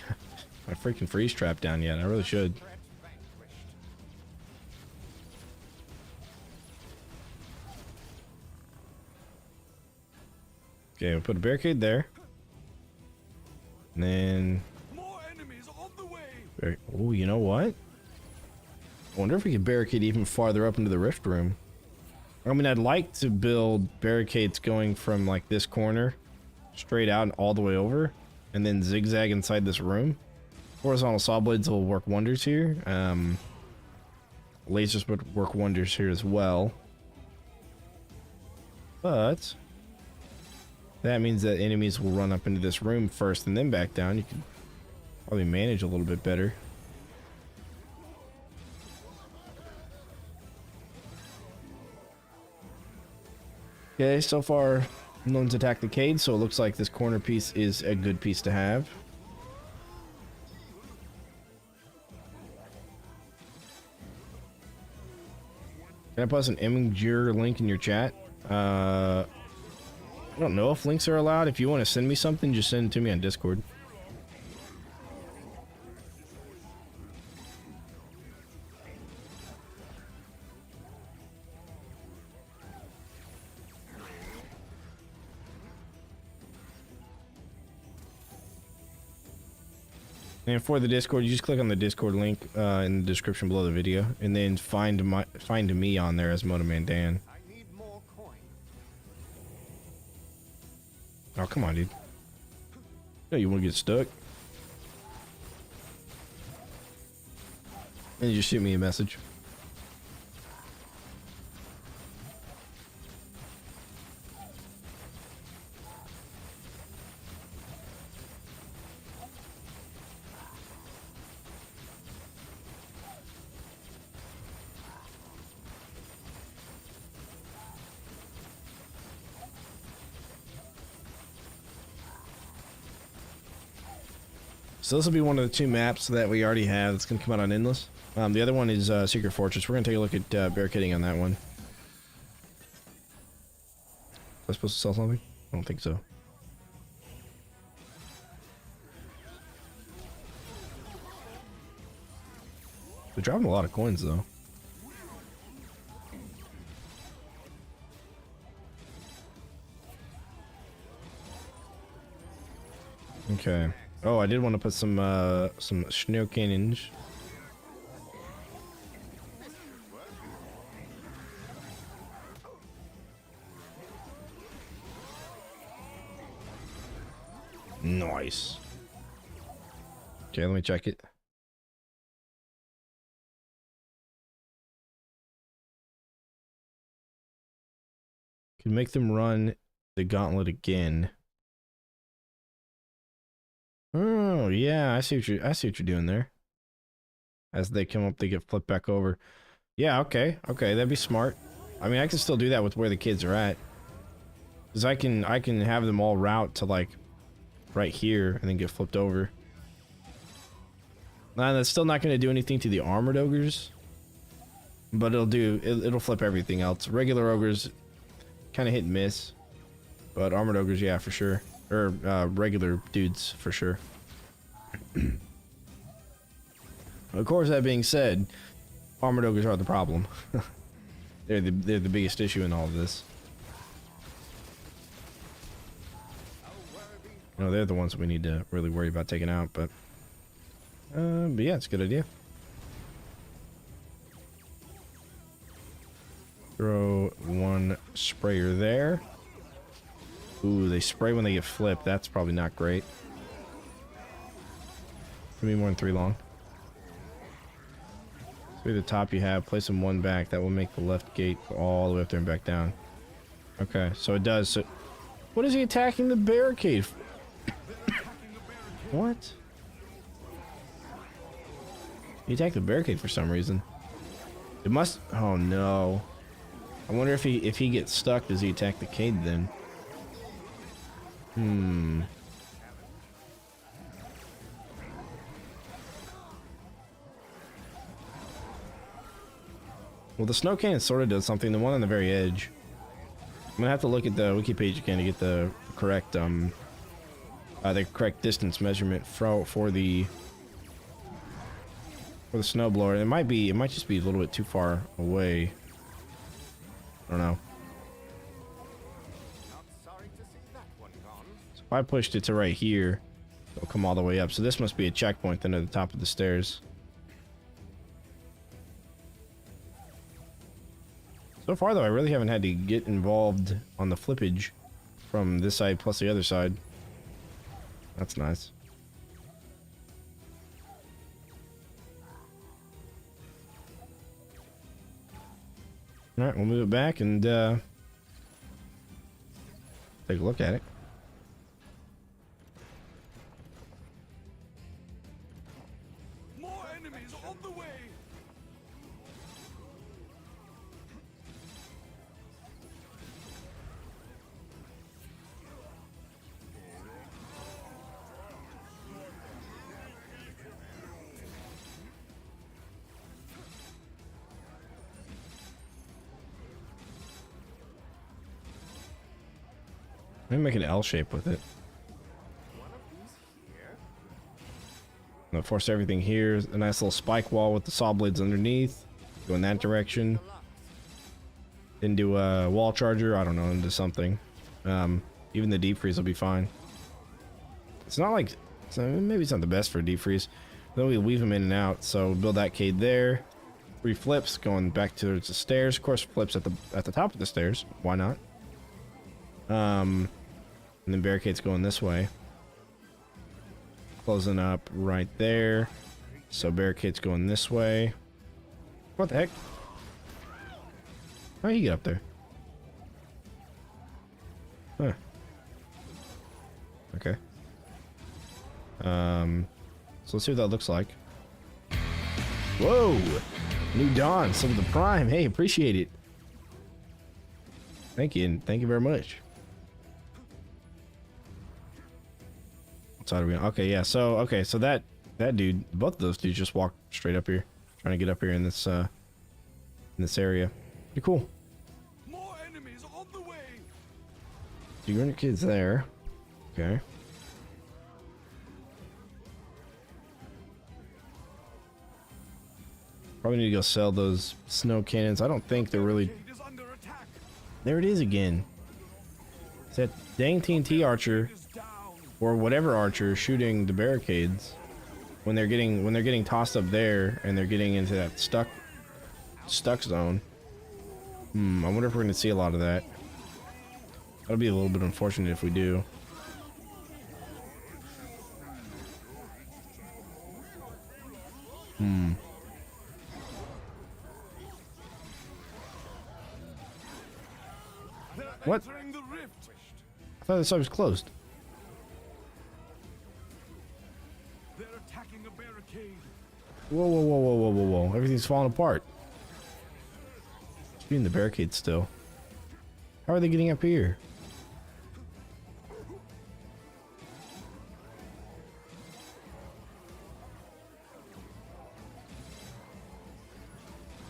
freaking freeze trap down yet. I really should. Threat vanquished. Okay, we'll put a barricade there. And then... More enemies on the way. Oh, you know what? I wonder if we could barricade even farther up into the rift room. I mean, I'd like to build barricades going from like this corner straight out and all the way over, and then zigzag inside this room. Horizontal saw blades will work wonders here. Lasers would work wonders here as well. But that means that enemies will run up into this room first and then back down. You can probably manage a little bit better. Okay, so far no one's attacked the cage, so it looks like this corner piece is a good piece to have. Can I post an Imgur link in your chat? I don't know if links are allowed. If you want to send me something, just send it to me on Discord. And for the Discord, you just click on the Discord link in the description below the video, and then find me on there as Motoman Dan. I need more coin. Oh, come on, dude. No, you want to get stuck? And you just shoot me a message. So this will be one of the two maps that we already have that's going to come out on Endless. The other one is Secret Fortress. We're gonna take a look at barricading on that one. Was I supposed to sell something? I don't think so. They're dropping a lot of coins though. Okay. Oh, I did want to put some snow cannons. Nice. Okay, let me check it. Can make them run the gauntlet again. Oh yeah, I see what you're doing there. As they come up, they get flipped back over. Yeah, okay, that'd be smart. I mean, I can still do that with where the kids are at, because I can have them all route to like right here and then get flipped over. Now that's still not going to do anything to the armored ogres, but it'll flip everything else. Regular ogres kind of hit and miss, but armored ogres, yeah, for sure. Or regular dudes for sure. Of course, that being said, armored ogres are the problem. they're the biggest issue in all of this. No, they're the ones that we need to really worry about taking out, but yeah, it's a good idea. Throw one sprayer there. Ooh, they spray when they get flipped. That's probably not great. Give me more than 3 long. Through the top you have, place them 1 back. That will make the left gate go all the way up there and back down. Okay, so it does. So, what is he attacking the barricade for? What? He attacked the barricade for some reason. It must. Oh no! I wonder if he gets stuck. Does he attack the cade then? Well, the snow cannon sort of does something. The one on the very edge. I'm gonna have to look at the wiki page again to get the correct distance measurement for the snowblower. It might just be a little bit too far away. I don't know. So if I pushed it to right here, it'll come all the way up. So this must be a checkpoint then at the top of the stairs. So far though, I really haven't had to get involved on the flippage from this side plus the other side. That's nice. Alright, we'll move it back and take a look at it. More enemies on the way. Maybe make an L shape with it. I'm gonna force everything here. A nice little spike wall with the saw blades underneath. Go in that direction. Then do a wall charger. I don't know, into something. Even the deep freeze will be fine. It's not like, so maybe it's not the best for a deep freeze. Then we weave them in and out. So build that cade there. 3 flips going back towards the stairs. Of course, flips at the top of the stairs. Why not? And then barricades going this way. Closing up right there. So barricades going this way. What the heck? How do you get up there? Huh. Okay. So let's see what that looks like. Whoa! New Dawn, some of the Prime. Hey, appreciate it. Thank you, and thank you very much. What side are we on? Okay, yeah, so, okay, so that dude, both of those dudes just walk straight up here. Trying to get up here in this area. Pretty cool. More enemies on the way. So your kid's there. Okay. Probably need to go sell those snow cannons. I don't think they're really... Is under attack. There it is again. It's that dang TNT archer, Is down. or whatever archer, shooting the barricades when they're getting tossed up there and they're getting into that stuck zone. I wonder if we're gonna see a lot of that. That'll be a little bit unfortunate if we do. What? Entering the rift. I thought this side was closed. They're attacking a barricade. Whoa, whoa, whoa, whoa, whoa, whoa, whoa. Everything's falling apart. Shooting the barricade still. How are they getting up here?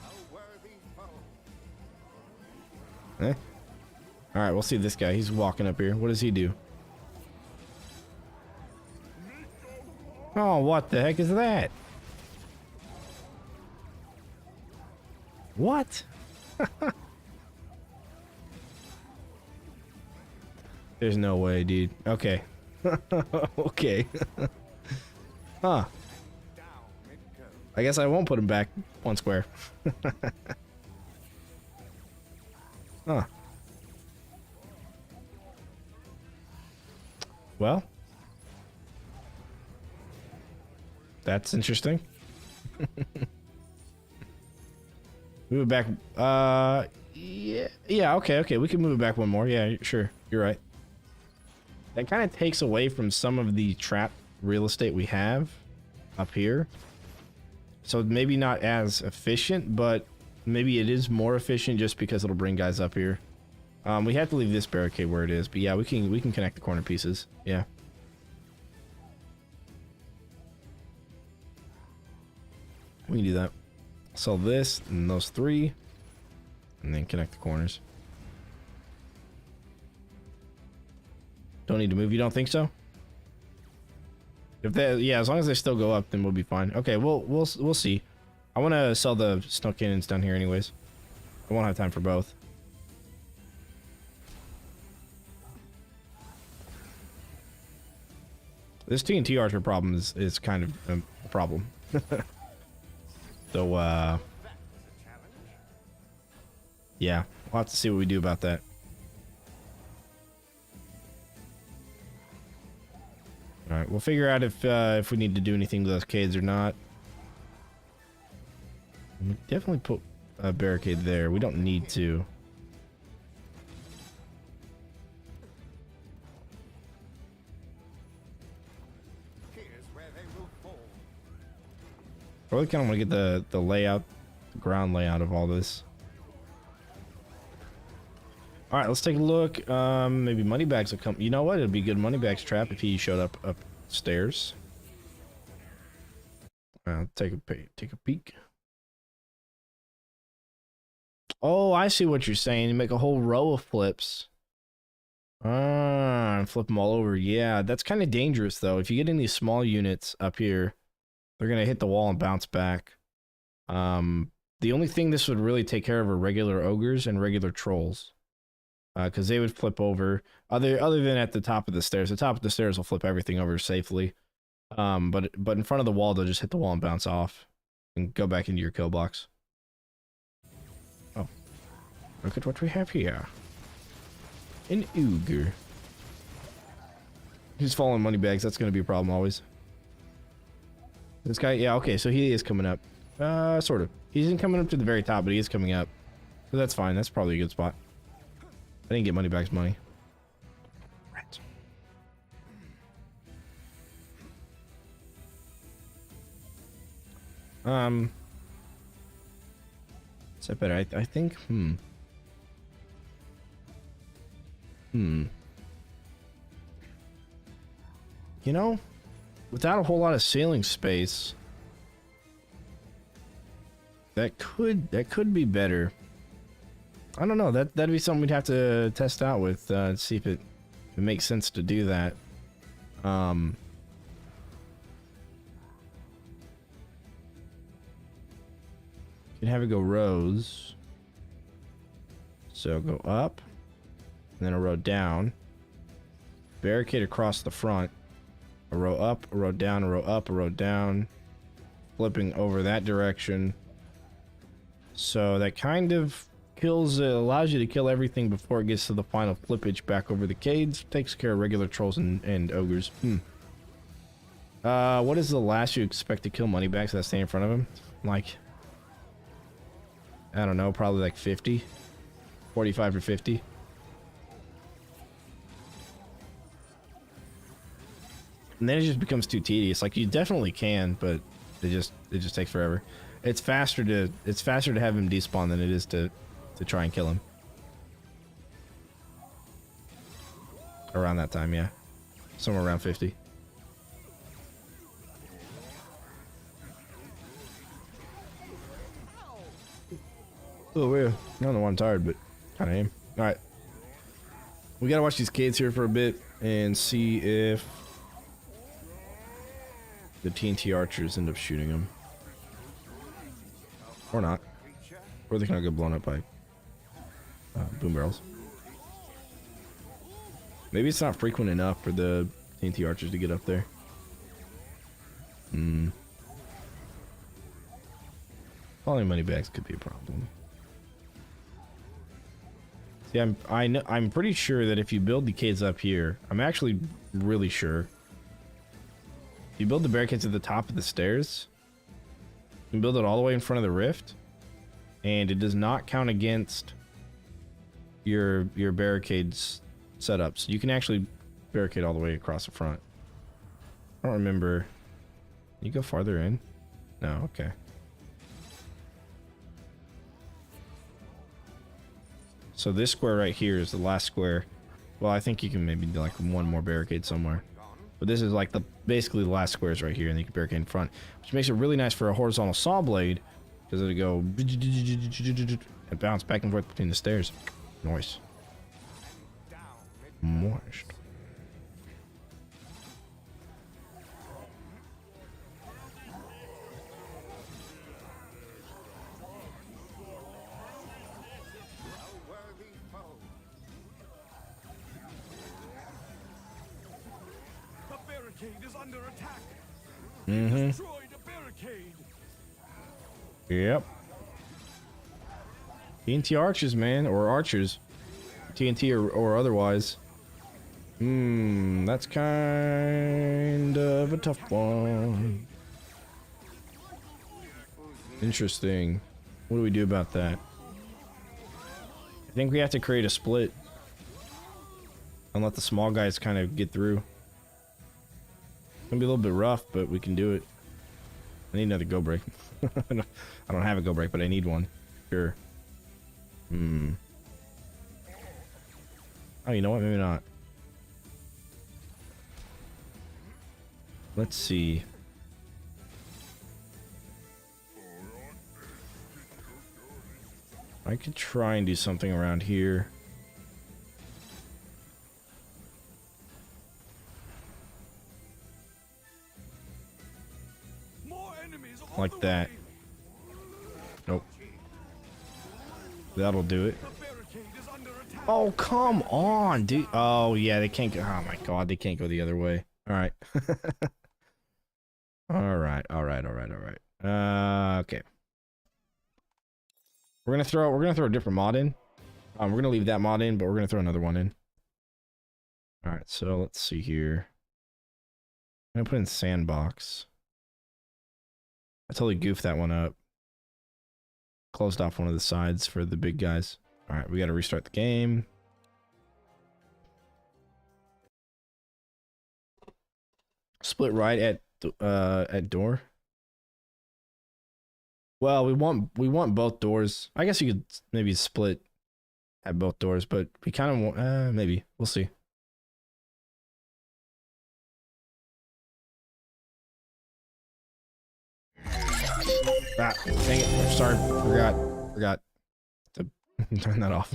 A worthy foe. Eh? Alright, we'll see this guy. He's walking up here. What does he do? Oh, what the heck is that? What? There's no way, dude. Okay. Okay. Huh. Down it goes. I guess I won't put him back one square. Huh. Well, that's interesting. Move it back. Yeah, okay, we can move it back one more. Yeah, sure, you're right. That kind of takes away from some of the trap real estate we have up here. So maybe not as efficient, but maybe it is more efficient just because it'll bring guys up here. We have to leave this barricade where it is, but yeah, we can connect the corner pieces. Yeah. We can do that. Sell this and those three, and then connect the corners. Don't need to move. You don't think so? If they, yeah, as long as they still go up, then we'll be fine. Okay, we'll see. I want to sell the snow cannons down here, anyways. I won't have time for both. This TNT archer problem is kind of a problem. So, yeah, we'll have to see what we do about that. All right, we'll figure out if we need to do anything to those cades or not. We definitely put a barricade there. We don't need to. Here's where they will fall. I really kind of want to get the layout, the ground layout of all this. All right, let's take a look. Maybe Moneybags will come. You know what? It'd be a good Moneybags trap if he showed up upstairs. Take a peek. Oh, I see what you're saying. You make a whole row of flips. And flip them all over. Yeah, that's kind of dangerous though. If you get in these small units up here, they're gonna hit the wall and bounce back. The only thing this would really take care of are regular ogres and regular trolls. Because they would flip over, other than at the top of the stairs. The top of the stairs will flip everything over safely. But in front of the wall, they'll just hit the wall and bounce off, and go back into your kill box. Oh, look at what we have here. An ogre. He's following Moneybags. That's going to be a problem always. This guy, yeah, okay, so he is coming up. Sort of. He isn't coming up to the very top, but he is coming up. So that's fine. That's probably a good spot. I didn't get Moneybags money. Rats. Is that better? I think, You know, without a whole lot of ceiling space, That could be better. I don't know. That'd be something we'd have to test out with, see if it makes sense to do that. You can have it go rows. So go up, and then a row down. Barricade across the front. A row up, a row down, a row up, a row down. Flipping over that direction. So that kind of kills, allows you to kill everything before it gets to the final flippage back over the cades. Takes care of regular trolls and ogres. What is the last you expect to kill Moneybags that stay in front of him? Like, I don't know, probably like 50. 45 or 50. And then it just becomes too tedious. Like, you definitely can, but it just takes forever. It's faster to have him despawn than it is to try and kill him. Around that time, yeah. Somewhere around 50. Oh yeah. I don't know why I'm tired, but kind of am. Alright. We gotta watch these kids here for a bit and see if the TNT archers end up shooting them. Or not. Or they can all get blown up by boom barrels. Maybe it's not frequent enough for the TNT archers to get up there. Falling Moneybags could be a problem. See, I'm pretty sure that if you build the caves up here, I'm actually really sure. If you build the barricades at the top of the stairs, you can build it all the way in front of the rift, and it does not count against your barricades setups. You can actually barricade all the way across the front. I don't remember. Can you go farther in? No, okay. So this square right here is the last square. Well, I think you can maybe do like one more barricade somewhere. But this is like basically the last squares right here, and you can barricade in front, which makes it really nice for a horizontal saw blade, because it'll go and bounce back and forth between the stairs. Nice. Moist. Is under attack. Destroy the barricade. Yep. TNT archers, man, or archers. TNT or otherwise. That's kind of a tough one. Interesting. What do we do about that? I think we have to create a split and let the small guys kind of get through. It's gonna be a little bit rough, but we can do it. I need another go break. I don't have a go break, but I need one. Sure. Oh, you know what? Maybe not. Let's see. I could try and do something around here. Like that. Nope. That'll do it. Oh, come on, dude. Oh, yeah, they can't go. Oh, my God, they can't go the other way. All right. All right. Okay. We're gonna throw a different mod in. We're gonna leave that mod in, but we're gonna throw another one in. All right, so let's see here. I'm gonna put in sandbox. I totally goofed that one up. Closed off one of the sides for the big guys. All right, we got to restart the game. Split right at door. Well, we want both doors. I guess you could maybe split at both doors, but we kind of want maybe we'll see. Ah, dang it. Sorry. Forgot to turn that off.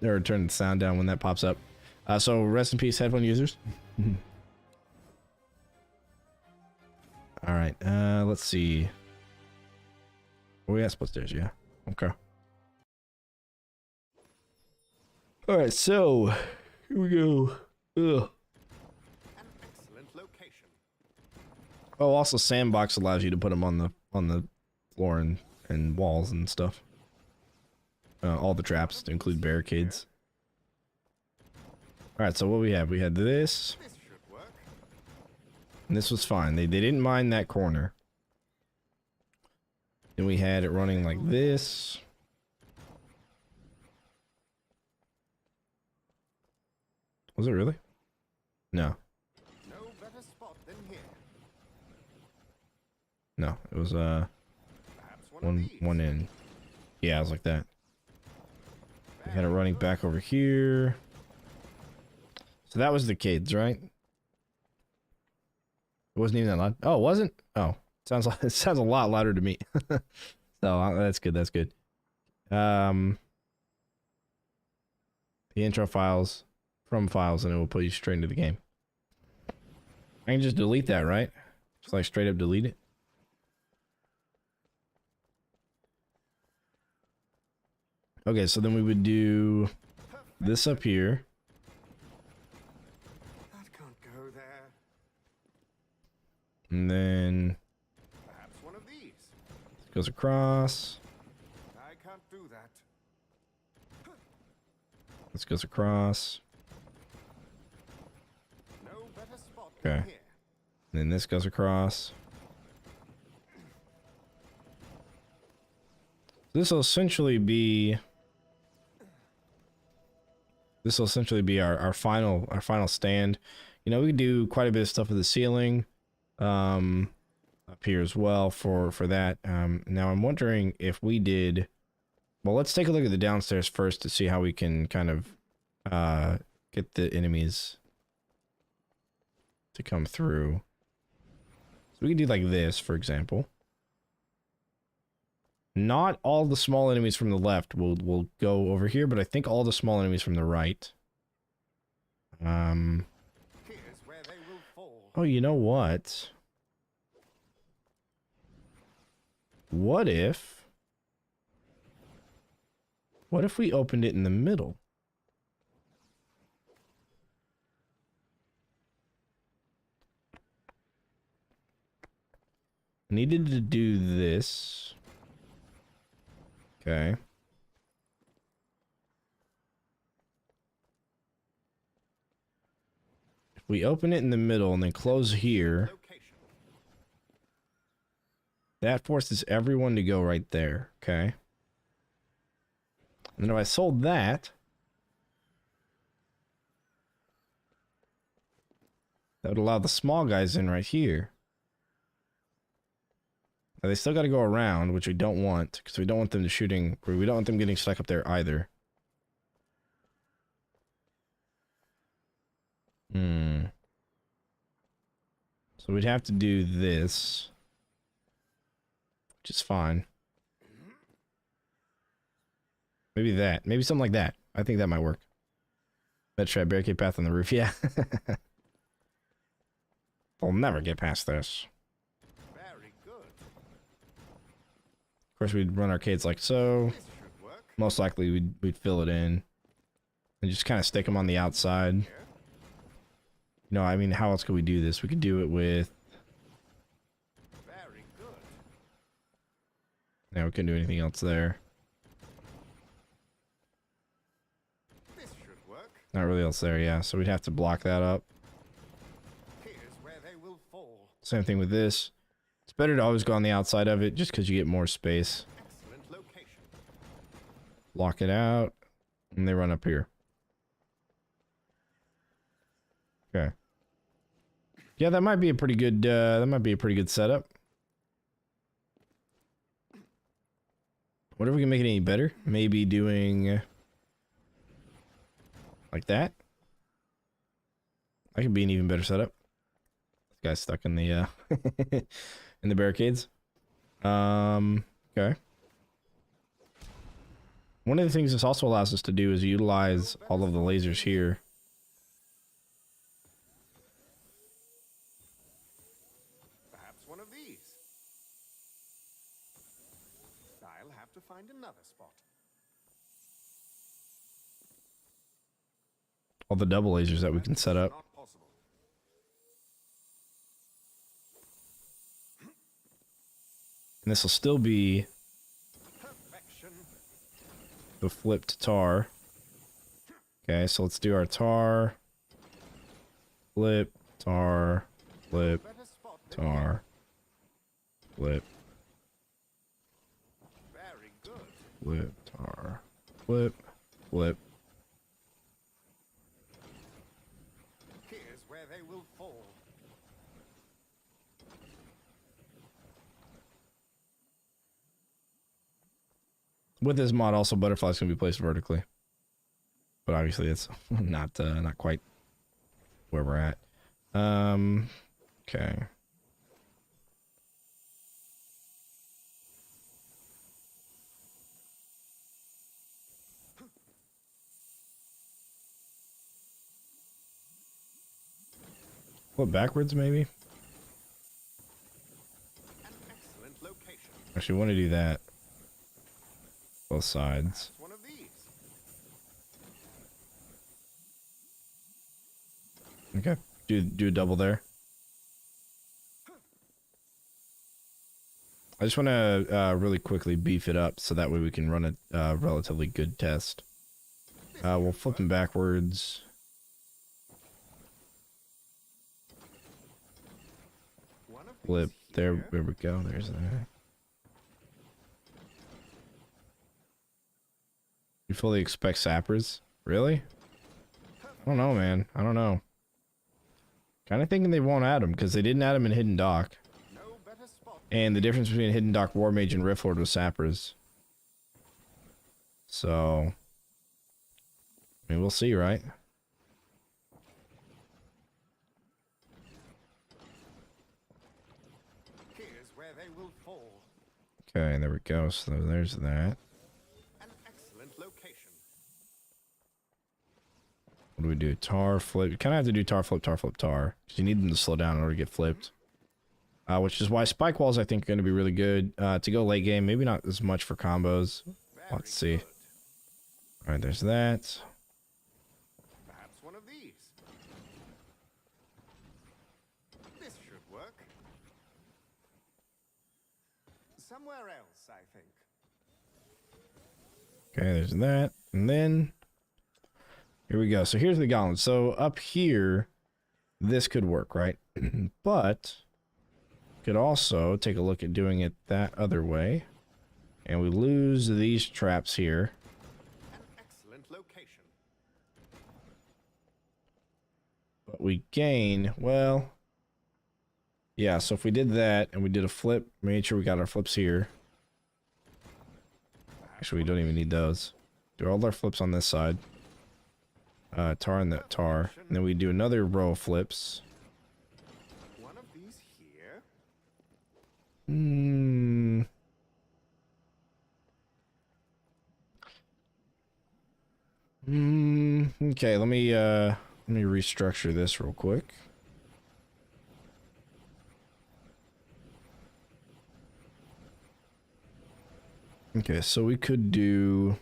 Or turn the sound down when that pops up. So rest in peace, headphone users. All right. Let's see. Oh, yeah, split stairs. Yeah. Okay. All right. So here we go. Ugh. An excellent location. Oh, also sandbox allows you to put them on the floor and walls and stuff. All the traps to include barricades. All right. So what we have? We had this. This should work. And this was fine. They didn't mind that corner. Then we had it running like this. Was it really? No. No better spot than here. No. It was Perhaps one of these. one in. Yeah, it was like that. We had it running back over here. So that was the kids, right? It wasn't even that loud. Oh, it wasn't? Oh. Sounds like it sounds a lot louder to me. So that's good, that's good. The intro files from files, and it will put you straight into the game. I can just delete that, right? Just like straight up delete it. Okay, so then we would do this up here. That can't go there. And then Perhaps one of these. it goes across. I can't do that. This goes across. No better spot Okay. than here. And then this goes across. This will essentially be our final stand. You know, we do quite a bit of stuff with the ceiling up here as well for that. Now I'm wondering if we did. Well, let's take a look at the downstairs first to see how we can kind of get the enemies to come through. So we can do like this, for example. Not all the small enemies from the left will go over here, but I think all the small enemies from the right. Here's where they will fall. Oh, you know what? What if we opened it in the middle? Needed to do this. Okay. If we open it in the middle and then close here, Location. that forces everyone to go right there. Okay. And then if I sold that, that would allow the small guys in right here. Now they still got to go around, which we don't want, because we don't want them to shooting, or we don't want them getting stuck up there either. So we'd have to do this, which is fine. Maybe that. Maybe something like that. I think that might work. Let's try barricade path on the roof. Yeah. They'll never get past this. Very good. Of course, we'd run arcades like so. This should work. Most likely, we'd fill it in and just kind of stick them on the outside. Here. You know, I mean, how else could we do this? We could do it with. Very good. No, we couldn't do anything else there. This should work. Not really else there, yeah. So we'd have to block that up. Here's where they will fall. Same thing with this. It's better to always go on the outside of it just because you get more space. Excellent location. Lock it out, and they run up here. Okay. Yeah, that might be a pretty good. Setup. Wonder if we can make it any better. Maybe doing like that. That could be an even better setup. This guy's stuck in the in the barricades. Okay. One of the things this also allows us to do is utilize all of the lasers here. Perhaps one of these. I'll have to find another spot. All the double lasers that we can set up. Not possible. And this will still be Perfection. the flipped tar. Okay, so let's do our tar. Flip, tar, flip, Better spot than tar, flip, very good. flip, tar, flip, flip. Here's where they will fall. With this mod, also butterflies can be placed vertically, but obviously it's not quite where we're at. Okay. Flip backwards, maybe. An excellent location. Actually, we want to do that. Both sides. One of these. Okay. Do a double there. I just want to really quickly beef it up so that way we can run a relatively good test. We'll flip them backwards. One of Flip. these There here. we go. There's that. You fully expect sappers? Really? I don't know, man. I don't know. Kind of thinking they won't add them because they didn't add them in Hidden Dock. No better spot. And the difference between Hidden Dock War Mage and Rift Lord was sappers. So, I mean, we'll see, right? Here's where they will fall. Okay, there we go. So there's that. An excellent location. What do we do? Tar, flip. You kind of have to do tar, flip, tar, flip, tar. Because you need them to slow down in order to get flipped. Which is why spike walls, I think, are going to be really good. To go late game, maybe not as much for combos. Let's see. Good. Alright, there's that. Perhaps one of these. This should work. Somewhere else, I think. Okay, there's that. And then, here we go. So here's the gauntlet. So up here, this could work, right? But, could also take a look at doing it that other way. And we lose these traps here. An excellent location. But we gain, well, yeah, so if we did that and we did a flip, made sure we got our flips here. Actually, we don't even need those. Do all our flips on this side. Tar and that tar. And then we do another row of flips. One of these here. Okay, let me restructure this real quick. Okay, so we could do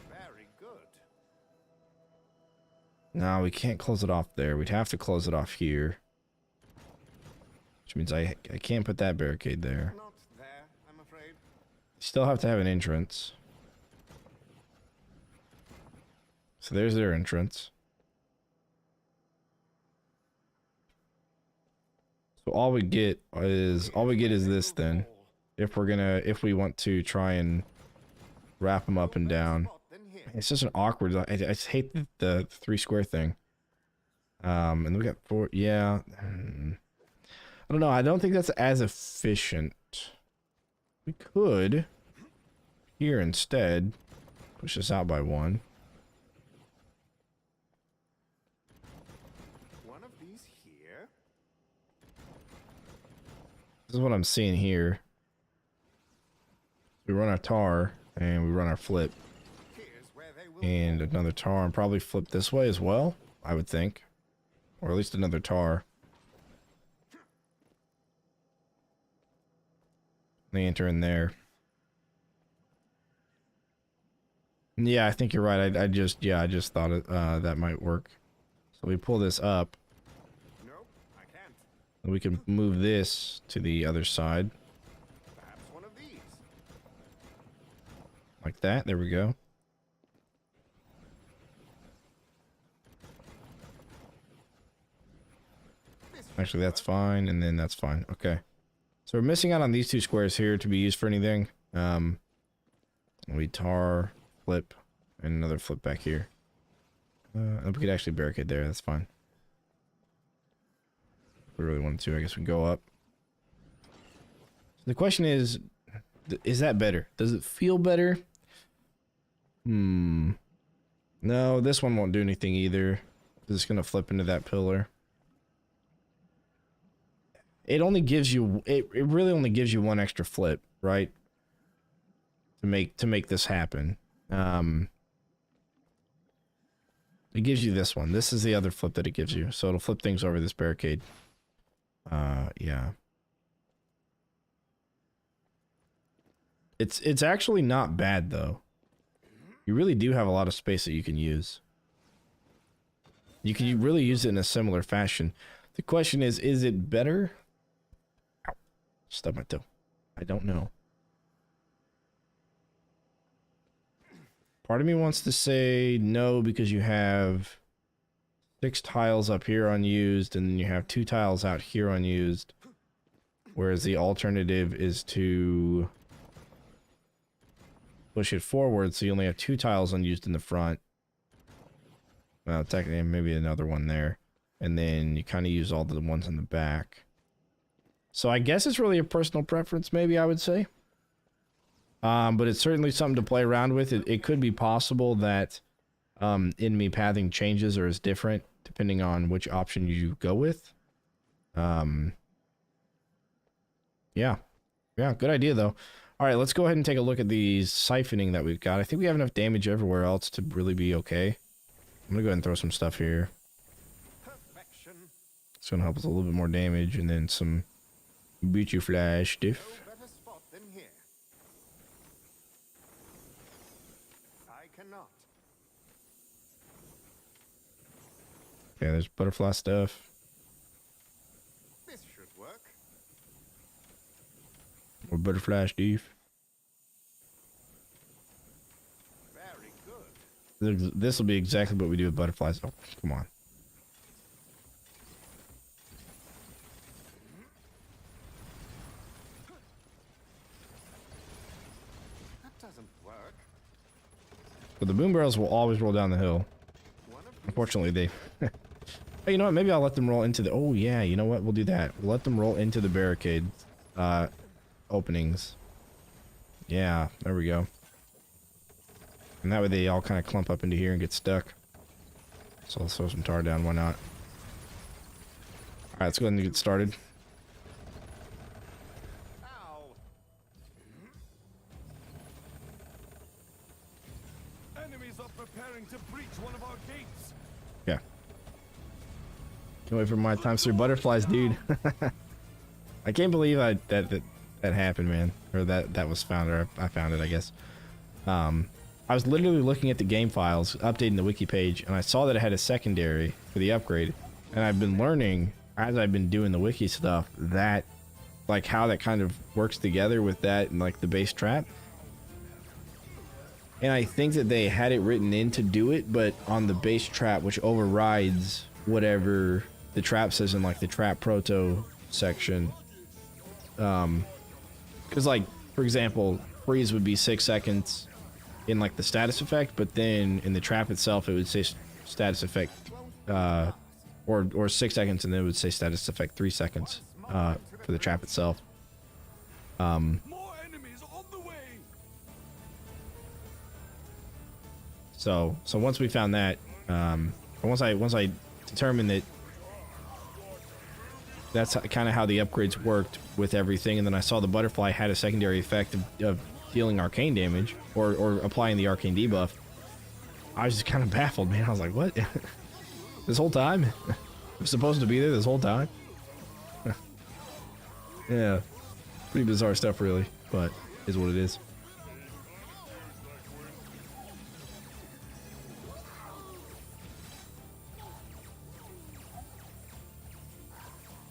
Very good. no, we can't close it off there. We'd have to close it off here. Which means I can't put that barricade there. Not there, I'm afraid. Still have to have an entrance. So there's their entrance. So all we get is this then. If we want to try and wrap them up and down. It's just an awkward. I just hate the 3 square thing. And we got 4. Yeah. I don't know. I don't think that's as efficient. We could here instead. Push this out by one. One of these here. This is what I'm seeing here. We run our tar and we run our flip. Here's where they will And another tar and probably flip this way as well, I would think. Or at least another tar. They enter in there. Yeah, I think you're right. I just thought it, that might work. So we pull this up. Nope, I can't. We can move this to the other side. Perhaps one of these. Like that. There we go. Actually, that's fine. And then that's fine. Okay. So we're missing out on these two squares here to be used for anything. We tar, flip, and another flip back here. We could actually barricade there. That's fine. If we really wanted to, I guess we can go up. The question is that better? Does it feel better? No, this one won't do anything either. It's going to flip into that pillar. It only gives you, it really only gives you one extra flip, right? To make this happen. It gives you this one. This is the other flip that it gives you. So it'll flip things over this barricade. Yeah. It's actually not bad though. You really do have a lot of space that you can use. You can really use it in a similar fashion. The question is it better? Ow. Stub my toe. I don't know. Part of me wants to say no because you have 6 tiles up here unused and then you have 2 tiles out here unused. Whereas the alternative is to push it forward so you only have 2 tiles unused in the front. Well, technically maybe another one there. And then you kind of use all the ones in the back. So I guess it's really a personal preference, maybe I would say. But it's certainly something to play around with. It could be possible that enemy pathing changes or is different depending on which option you go with. Yeah, good idea though. All right, let's go ahead and take a look at the siphoning that we've got. I think we have enough damage everywhere else to really be okay. I'm gonna go ahead and throw some stuff here. Perfection. It's gonna help us a little bit more damage and then some beauty flash No stuff. better spot than here. I cannot. Okay, there's butterfly stuff. This should work. More butterfly stuff. Very good. This will be exactly what we do with butterflies. Oh, come on. That doesn't work. But the boom barrels will always roll down the hill. One of these. Unfortunately, they... Hey, you know what? Maybe I'll let them roll into the... Oh, yeah, you know what? We'll do that. We'll let them roll into the barricade openings. Yeah, there we go. And that way they all kind of clump up into here and get stuck. So I'll throw some tar down. Why not? Alright, let's go ahead and get started. Ow. Enemies are preparing to breach one of our gates. Yeah. Can't wait for my times through butterflies, dude. I can't believe that happened, man. Or that was found, or I found it, I guess. I was literally looking at the game files, updating the wiki page, and I saw that it had a secondary for the upgrade. And I've been learning, as I've been doing the wiki stuff, that, like, how that kind of works together with that and, like, the base trap. And I think that they had it written in to do it, but on the base trap, which overrides whatever the trap says in, like, the trap proto section. Because, like, for example, freeze would be 6 seconds in, like, the status effect, but then in the trap itself, it would say status effect, or 6 seconds, and then it would say status effect 3 seconds, for the trap itself. More enemies on the way. So once we found that, or once I determined that that's kind of how the upgrades worked with everything, and then I saw the butterfly had a secondary effect of dealing arcane damage or applying the arcane debuff, I was just kind of baffled, man. I was like, what? This whole time? It was supposed to be there this whole time? Yeah. Pretty bizarre stuff, really. But is what it is.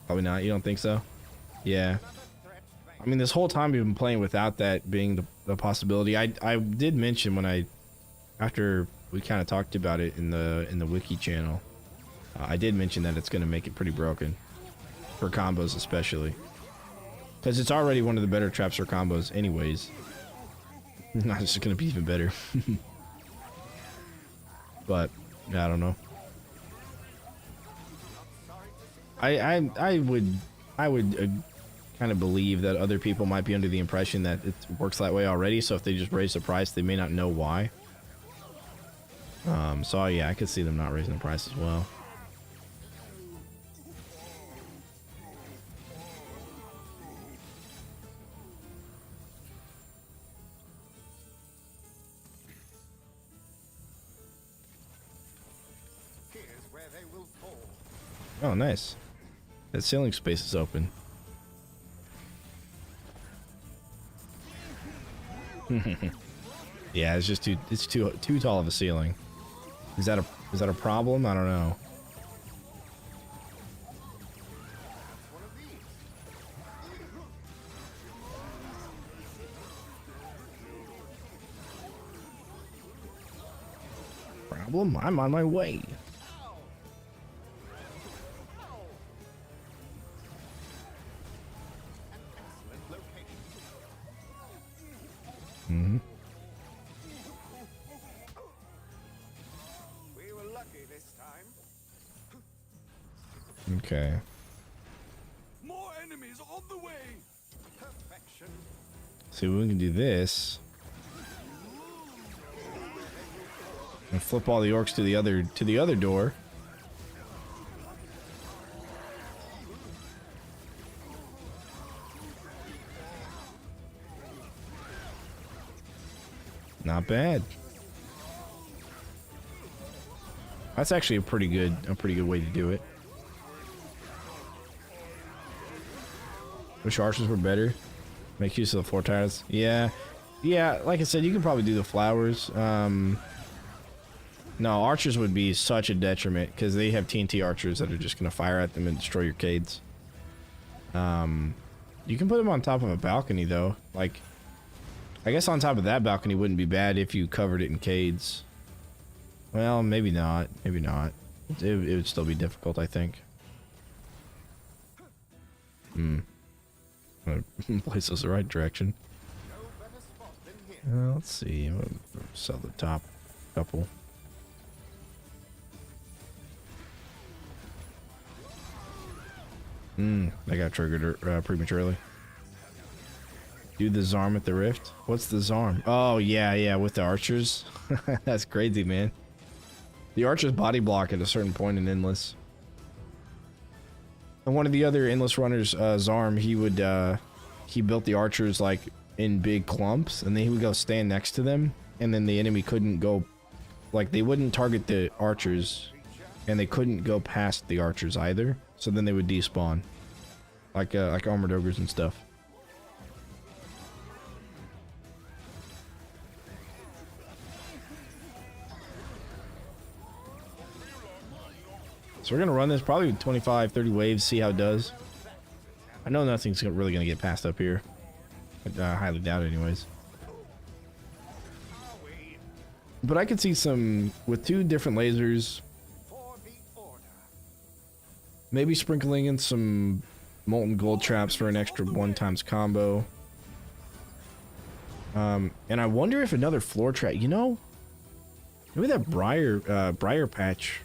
Probably not. You don't think so? Yeah. I mean, this whole time we've been playing without that being the possibility. I did mention when after we kind of talked about it in the wiki channel, I did mention that it's going to make it pretty broken for combos, especially because it's already one of the better traps for combos, anyways. Not just going to be even better. But yeah, I don't know. I would kind of believe that other people might be under the impression that it works that way already. So if they just raise the price, they may not know why. So yeah, I could see them not raising the price as well. Here's where they will fall. Oh, nice. That ceiling space is open. Yeah, it's just too tall of a ceiling. Is that a problem? I don't know. One of these. Problem? I'm on my way. Excellent location. Mm-hmm. We were lucky this time. Okay. More enemies on the way. Perfection. See, we can do this. And flip all the orcs to the other door. Not bad. That's actually a pretty good way to do it. Wish archers were better. Make use of the floor tiles. Yeah, like I said, you can probably do the flowers. No, archers would be such a detriment because they have TNT archers that are just gonna fire at them and destroy your cades. You can put them on top of a balcony though. Like, I guess on top of that balcony wouldn't be bad if you covered it in cades. Well, maybe not. Maybe not. It would still be difficult, I think. Place us the right direction. No better spot than here. Let's see. We'll sell the top couple. That got triggered prematurely. Do the Zarm at the Rift? What's the Zarm? Oh, yeah, with the archers. That's crazy, man. The archers body block at a certain point in Endless. And one of the other Endless runners, Zarm, he built the archers like in big clumps, and then he would go stand next to them, and then the enemy couldn't go, like they wouldn't target the archers, and they couldn't go past the archers either. So then they would despawn, like armored ogres and stuff. So we're gonna run this probably 25, 30 waves, see how it does. I know nothing's really gonna get past up here. I highly doubt it anyways. But I could see some, with 2 different lasers, For the order. maybe sprinkling in some molten gold traps for an extra 1x combo. And I wonder if another floor trap, you know, maybe that briar patch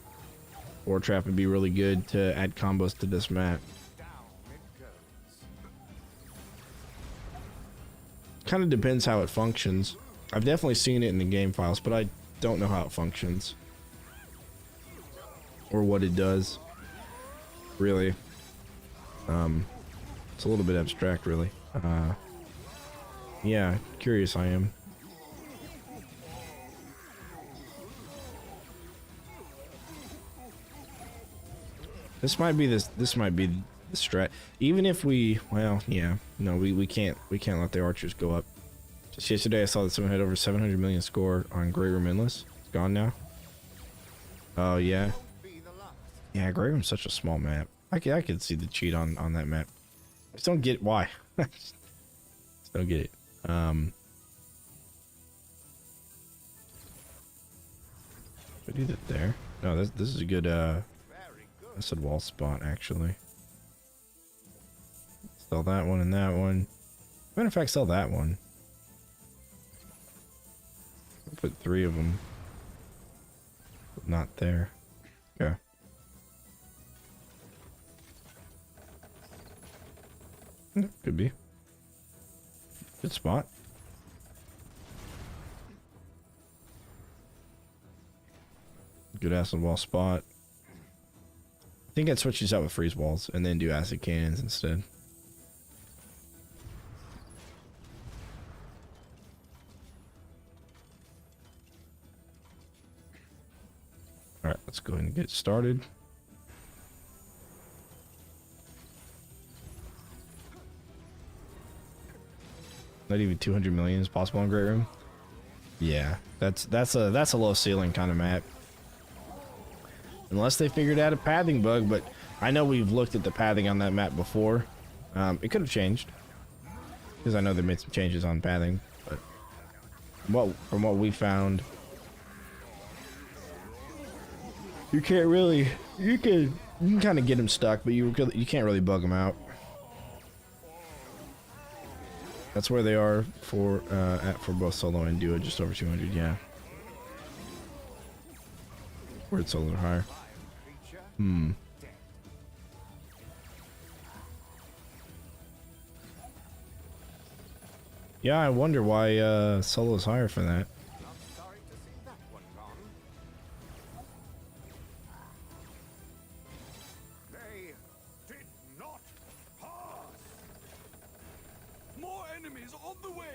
floor trap would be really good to add combos to this map. Down it goes. Kind of depends how it functions. I've definitely seen it in the game files, but don't know how it functions or what it does. Really, it's a little bit abstract, really. Yeah, curious I am. This might be the strat. Even if we, well, yeah, no, we can't let the archers go up. Just yesterday I saw that someone had over 700 million score on Grey Room Endless. It's gone now. Oh yeah. Yeah, Grey Room's such a small map. I could see the cheat on that map. I just don't get why. Just don't get it. I do that there. No, this is a good that's a wall spot actually. Sell that one and that one. Matter of fact, sell that one. I'll put 3 of them. But not there. Okay. Could be. Good spot. Good acid wall spot. I think I'd switch these out with freeze walls and then do acid cannons instead. Alright, let's go ahead and get started. Not even 200 million is possible in Great Room. Yeah, that's a low ceiling kind of map. Unless they figured out a pathing bug, but I know we've looked at the pathing on that map before. It could have changed, because I know they made some changes on pathing, but from what we found, you can't really, you can kind of get them stuck, but you can't really bug them out. That's where they are for both solo and duo, just over 200. Yeah, where it's a little higher. Yeah, I wonder why solo's higher for that. Sorry to see that one gone. They did not pass. More enemies on the way.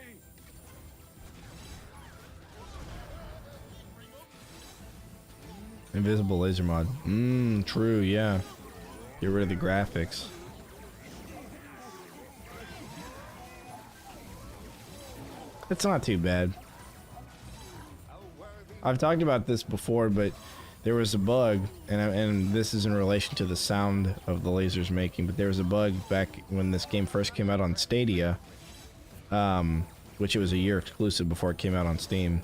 Invisible laser mod. True, yeah. Get rid of the graphics. It's not too bad. I've talked about this before, but there was a bug, and this is in relation to the sound of the lasers making, but there was a bug back when this game first came out on Stadia, which it was a year exclusive before it came out on Steam,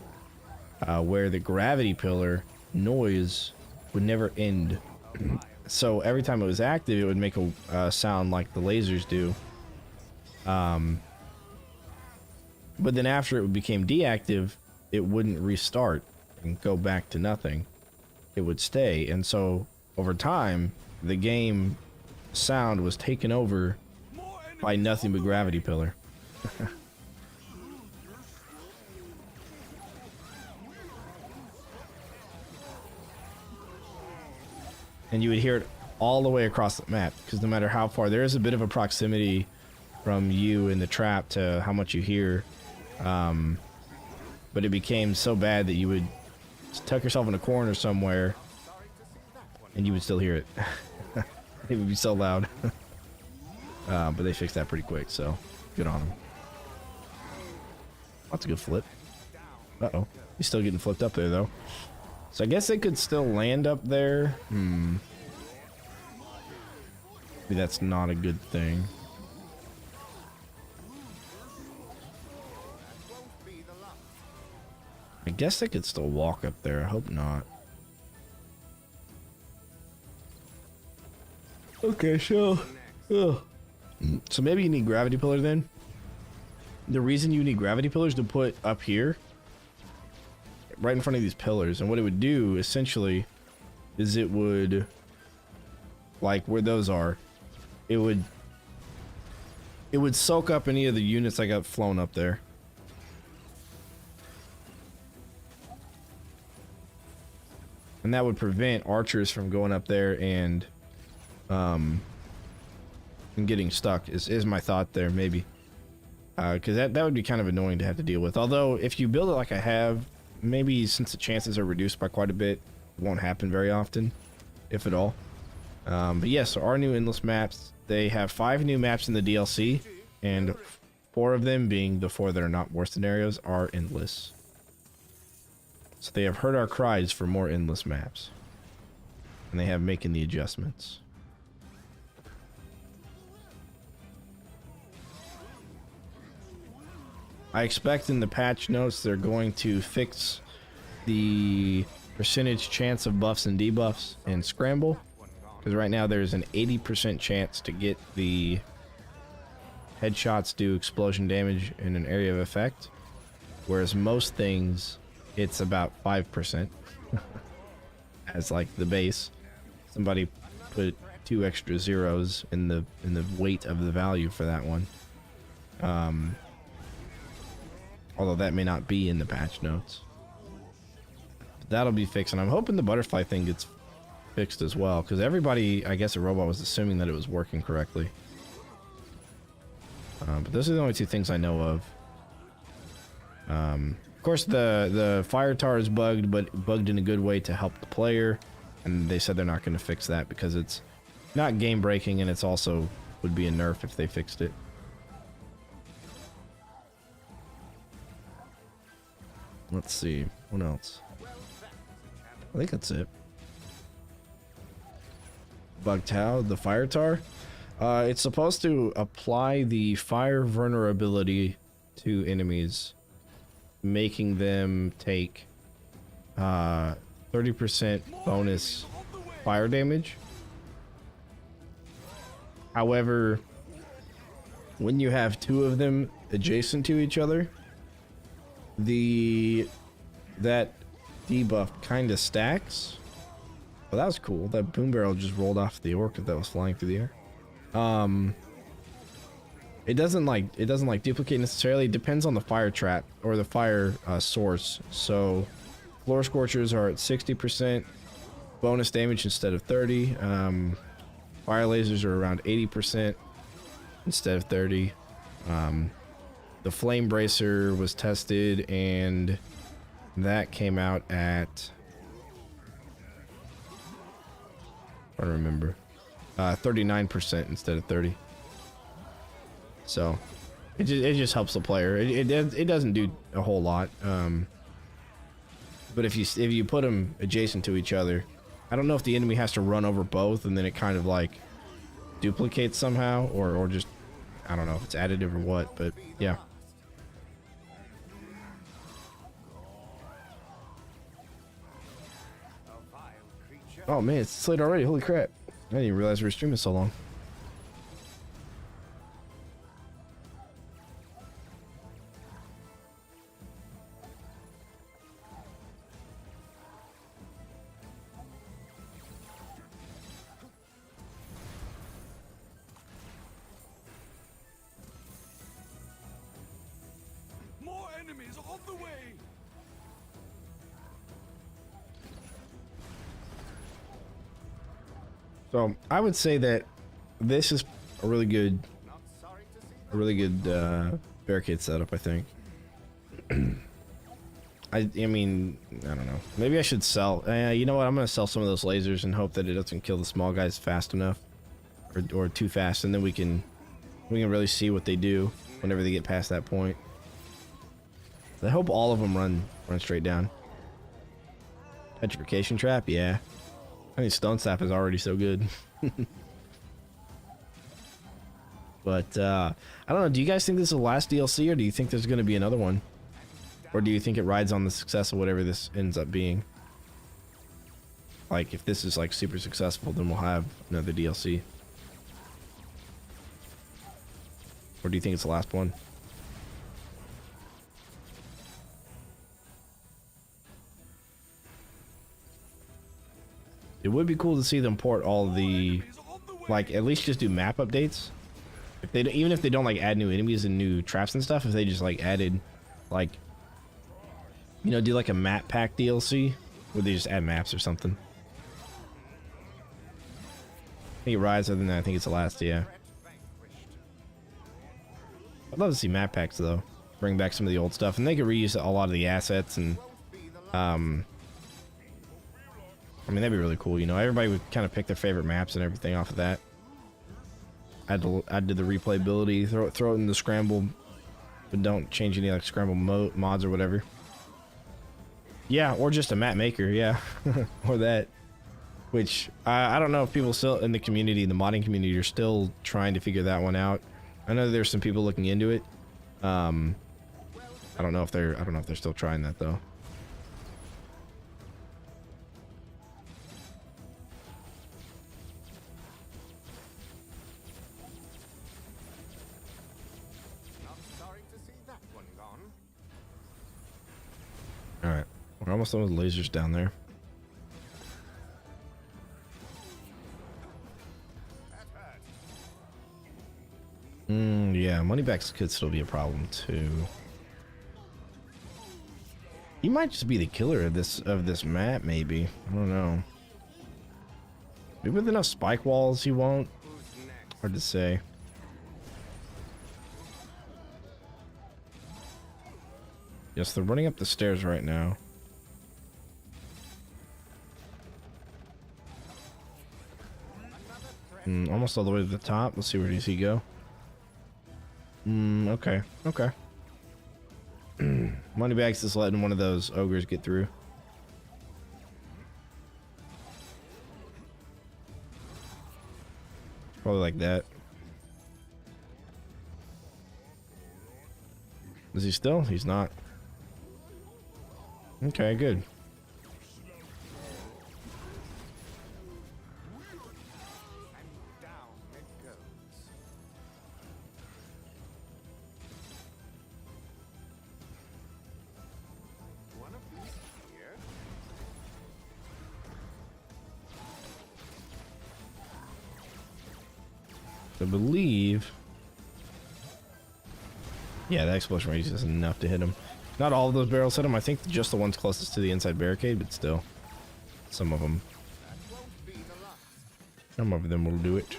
where the gravity pillar noise would never end. So every time it was active, it would make a sound like the lasers do. But then after it became deactive, it wouldn't restart and go back to nothing. It would stay. And so over time, the game sound was taken over by nothing but gravity pillar. And you would hear it all the way across the map, because no matter how far, there is a bit of a proximity from you in the trap to how much you hear. But it became so bad that you would tuck yourself in a corner somewhere and you would still hear it. It would be so loud. But they fixed that pretty quick, so good on them. That's a good flip. Uh-oh. He's still getting flipped up there, though. So I guess they could still land up there. Maybe that's not a good thing. I guess they could still walk up there. I hope not. Okay, so... So maybe you need gravity pillar then? The reason you need gravity pillars to put up here, right in front of these pillars, and what it would do essentially is it would, like where those are, it would soak up any of the units that got flown up there. and that would prevent archers from going up there and getting stuck. Is my thought there, maybe. Because that would be kind of annoying to have to deal with. Although, if you build it like I have, maybe since the chances are reduced by quite a bit, it won't happen very often, if at all. But yes, so our new endless maps, they have 5 new maps in the DLC, and 4 of them, being the 4 that are not war scenarios, are endless. So they have heard our cries for more endless maps, and they have making the adjustments. I expect in the patch notes they're going to fix the percentage chance of buffs and debuffs and scramble, because right now there's an 80% chance to get the headshots do explosion damage in an area of effect, whereas most things it's about 5% as like the base. Somebody put 2 extra zeros in the weight of the value for that one. Although that may not be in the patch notes. But that'll be fixed, and I'm hoping the butterfly thing gets fixed as well, because everybody, I guess, at Robot was assuming that it was working correctly. But those are the only 2 things I know of. Of course, the fire tar is bugged, but bugged in a good way to help the player, and they said they're not going to fix that because it's not game breaking, and it's also would be a nerf if they fixed it. Let's see, what else? I think that's it. Bug Tau, the fire tar. It's supposed to apply the fire vulnerability to enemies, making them take 30% bonus fire damage. However, when you have 2 of them adjacent to each other, that debuff kind of stacks. Well, that was cool. That boom barrel just rolled off the orc that was flying through the air. It doesn't like duplicate necessarily. It depends on the fire trap or the fire source. So floor scorchers are at 60% bonus damage instead of 30. Fire lasers are around 80% instead of 30. The flame bracer was tested, and that came out at, I don't remember, 39% instead of 30. So it just helps the player. It doesn't do a whole lot. But if you put them adjacent to each other, I don't know if the enemy has to run over both and then it kind of like duplicates somehow, or just, I don't know if it's additive or what, but yeah. Oh man, it's late already. Holy crap. I didn't even realize we were streaming so long. More enemies on the way. So I would say that this is a really good barricade setup, I think. I mean, I don't know. Maybe I should sell. You know what? I'm gonna sell some of those lasers and hope that it doesn't kill the small guys fast enough, or too fast, and then we can really see what they do whenever they get past that point. I hope all of them run straight down. Petrification trap, yeah. I mean, Stone Staff is already so good. But, I don't know. Do you guys think this is the last DLC, or do you think there's going to be another one? Or do you think it rides on the success of whatever this ends up being? Like, if this is, like, super successful, then we'll have another DLC. Or do you think it's the last one? It would be cool to see them port all the, like, at least just do map updates. If they, even if they don't like add new enemies and new traps and stuff, if they just like added, like, you know, do like a map pack DLC Would they just add maps or something? I think it rides, other than that, I think it's the last, yeah. I'd love to see map packs, though. Bring back some of the old stuff. And they could reuse a lot of the assets, and, I mean, that'd be really cool, you know? Everybody would kind of pick their favorite maps and everything off of that. Add the replayability, throw it in the scramble, but don't change any, like, scramble mods or whatever. Yeah, or just a map maker, yeah. Or that. Which, I don't know if people still in the community, the modding community, are still trying to figure that one out. I know there's some people looking into it. I don't know if they're still trying that, though. Not sorry to see that one gone. Alright, we're almost done with lasers down there. Yeah, moneybacks could still be a problem too. He might just be the killer of this map, maybe. I don't know. Maybe with enough spike walls he won't. Hard to say. Yes, they're running up the stairs right now. Almost all the way to the top. Let's see, where does he go? Okay. Okay. Moneybags is letting one of those ogres get through. Probably like that. Is he still? He's not. Okay, good. I believe. Yeah, that explosion rate is enough to hit him. Not all of those barrels hit him. I think just the ones closest to the inside barricade, but still. Some of them. Some of them will do it.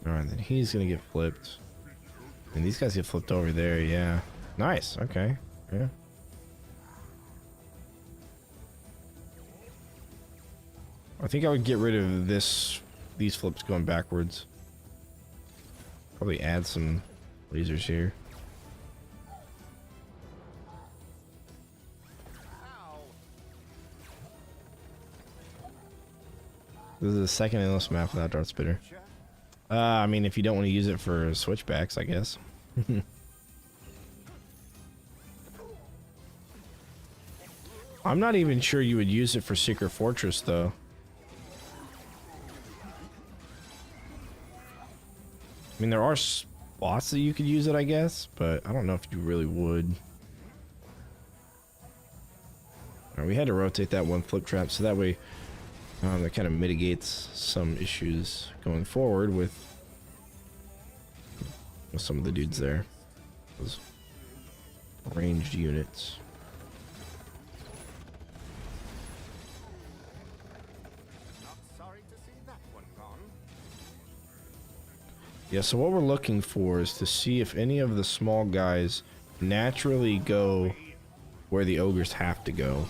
Alright, then he's gonna get flipped. And these guys get flipped over there, yeah. Nice, okay. Yeah. I think I would get rid of these flips going backwards. Probably add some lasers here. This is the second endless map without Dart Spitter. I mean, if you don't want to use it for switchbacks, I guess. I'm not even sure you would use it for Secret Fortress, though. I mean, there are spots that you could use it, I guess, but I don't know if you really would. Alright, we had to rotate that one flip trap, so that way that kind of mitigates some issues going forward with some of the dudes there. Those ranged units. Yeah, so what we're looking for is to see if any of the small guys naturally go where the ogres have to go.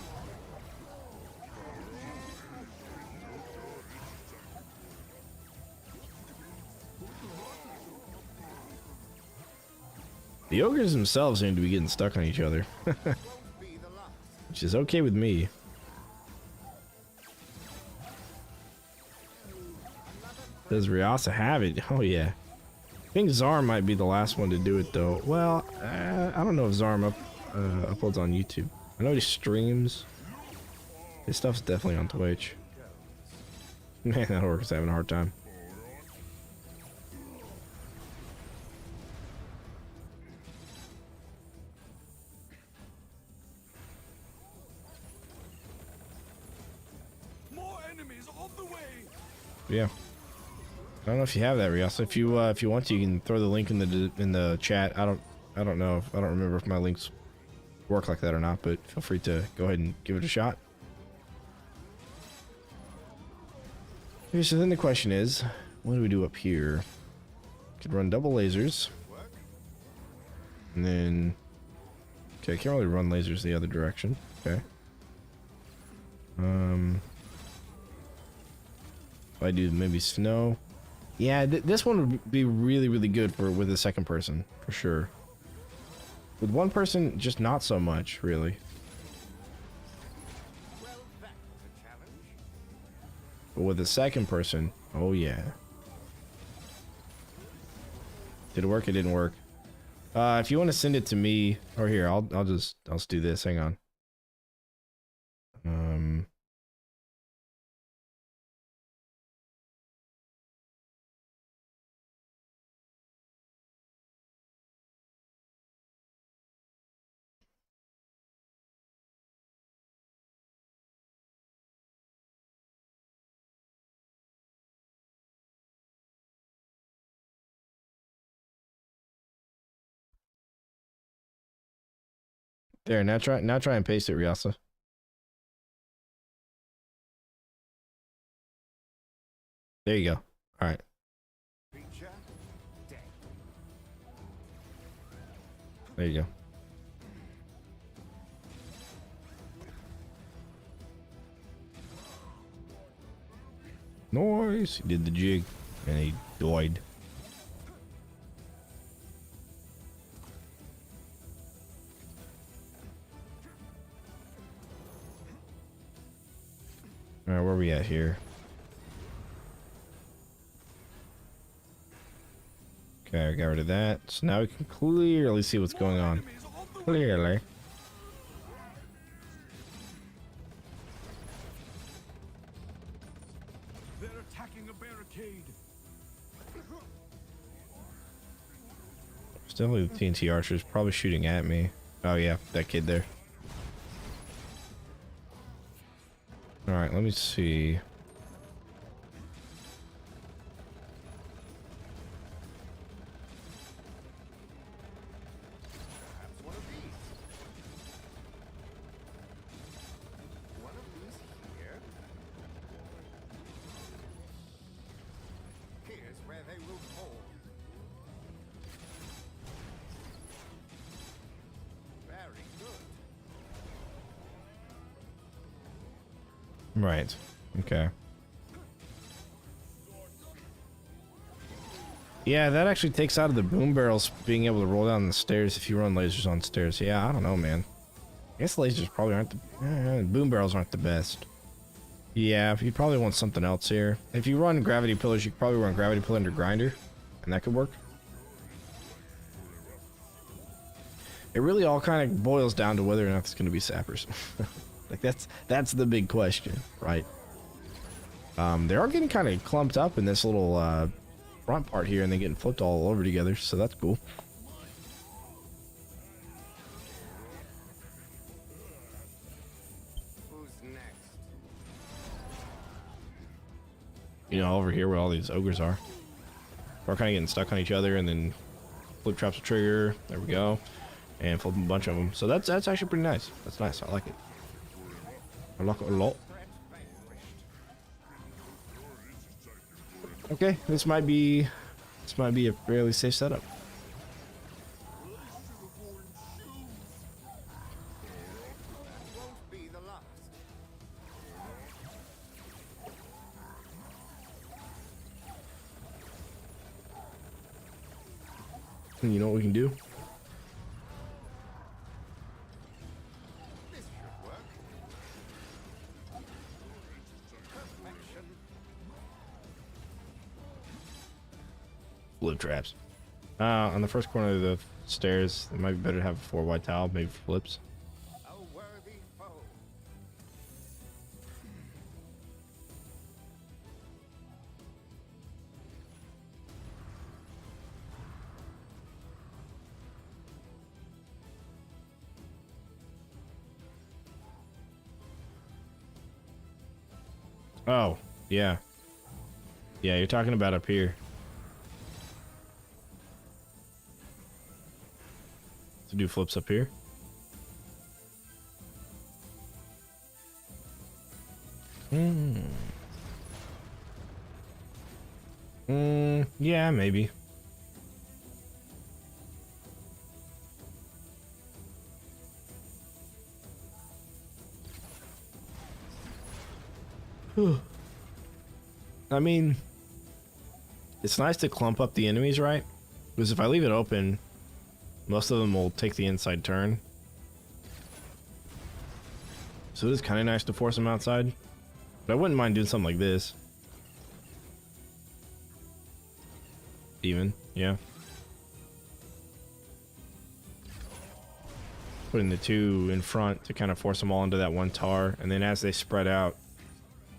The ogres themselves seem to be getting stuck on each other. Which is okay with me. Does Ryasa have it? Oh yeah. I think Zarm might be the last one to do it though. Well, I don't know if Zarm uploads on YouTube. I know he streams. His stuff's definitely on Twitch. Man, that Orc's having a hard time. More enemies on the way. Yeah. I don't know if you have that, Ryasa. If you want to, you can throw the link in the chat. I don't know. I don't remember if my link's work like that or not, but feel free to go ahead and give it a shot. Okay, so then the question is, what do we do up here? Could run double lasers. And then... Okay, I can't really run lasers the other direction. Okay. If I do maybe snow. Yeah, this one would be really, really good for with a second person, for sure. With one person, just not so much, really. Well, that was a challenge. But with a second person, oh yeah. Did it work? It didn't work. If you want to send it to me, or here, I'll just do this. Hang on. There, now try and paste it, Ryasa. There you go. All right. Creature dead. There you go. Nice. He did the jig, and he died. All right, where are we at here? Okay, I got rid of that. So now we can clearly see what's going on. Clearly. They're attacking a barricade. It's definitely the TNT archers probably shooting at me. Oh yeah, that kid there. All right, let me see. Perhaps one of these. One of these here. Here's where they will fall. Very good. Right. Okay. Yeah, that actually takes out of the boom barrels being able to roll down the stairs if you run lasers on stairs. Yeah, I don't know, man. I guess lasers probably aren't the... boom barrels aren't the best. Yeah, you probably want something else here. If you run gravity pillars, you could probably run gravity pillar under grinder, and that could work. It really all kind of boils down to whether or not it's going to be sappers. Like that's the big question, right? They are getting kind of clumped up in this little front part here, and they're getting flipped all over together, so that's cool. Who's next? You know, over here where all these ogres are. We're kind of getting stuck on each other, and then flip traps a trigger. There we go, and flip a bunch of them. So that's actually pretty nice. That's nice. I like it. I like it a lot. Okay, this might be a fairly safe setup. Won't be the last. And you know what we can do? This should work. Perfection. Flip traps. On the first corner of the stairs, it might be better to have a 4 wide tile, maybe flips. A worthy foe. Oh, yeah. Yeah, you're talking about up here. To do flips up here. Yeah, maybe. I mean, it's nice to clump up the enemies, right? Because if I leave it open, most of them will take the inside turn. So it is kind of nice to force them outside. But I wouldn't mind doing something like this. Even, yeah. Putting the two in front to kind of force them all into that one tar. And then as they spread out,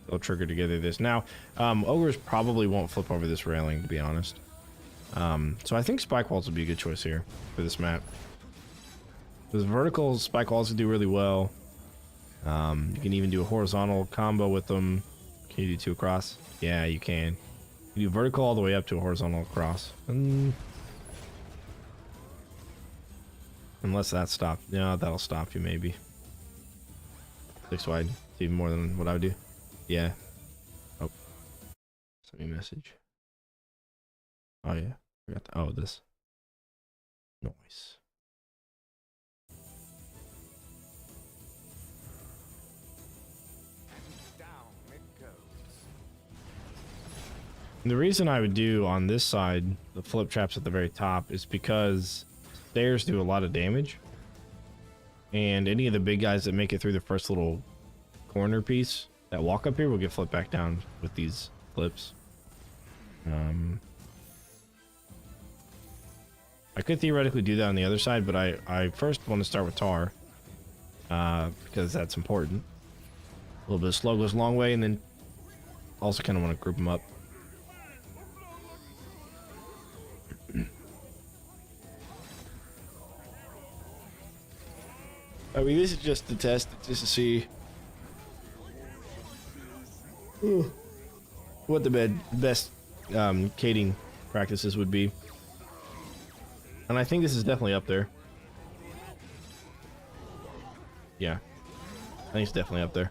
they'll trigger together this. Now, ogres probably won't flip over this railing, to be honest. So I think spike walls would be a good choice here for this map. Because vertical spike walls do really well. You can even do a horizontal combo with them. Can you do two across? Yeah, you can. You do vertical all the way up to a horizontal across. Unless that stopped. Yeah, that'll stop you maybe. 6 wide. It's even more than what I would do. Yeah. Oh. Send me a message. Oh yeah. Forgot to, oh, this. Nice. And the reason I would do on this side the flip traps at the very top is because stairs do a lot of damage, and any of the big guys that make it through the first little corner piece that walk up here will get flipped back down with these flips. I could theoretically do that on the other side, but I first want to start with tar because that's important. A little bit of slow goes a long way, and then also kind of want to group them up. I mean, this is just to test, just to see what the best cading practices would be. And I think this is definitely up there. Yeah, I think it's definitely up there.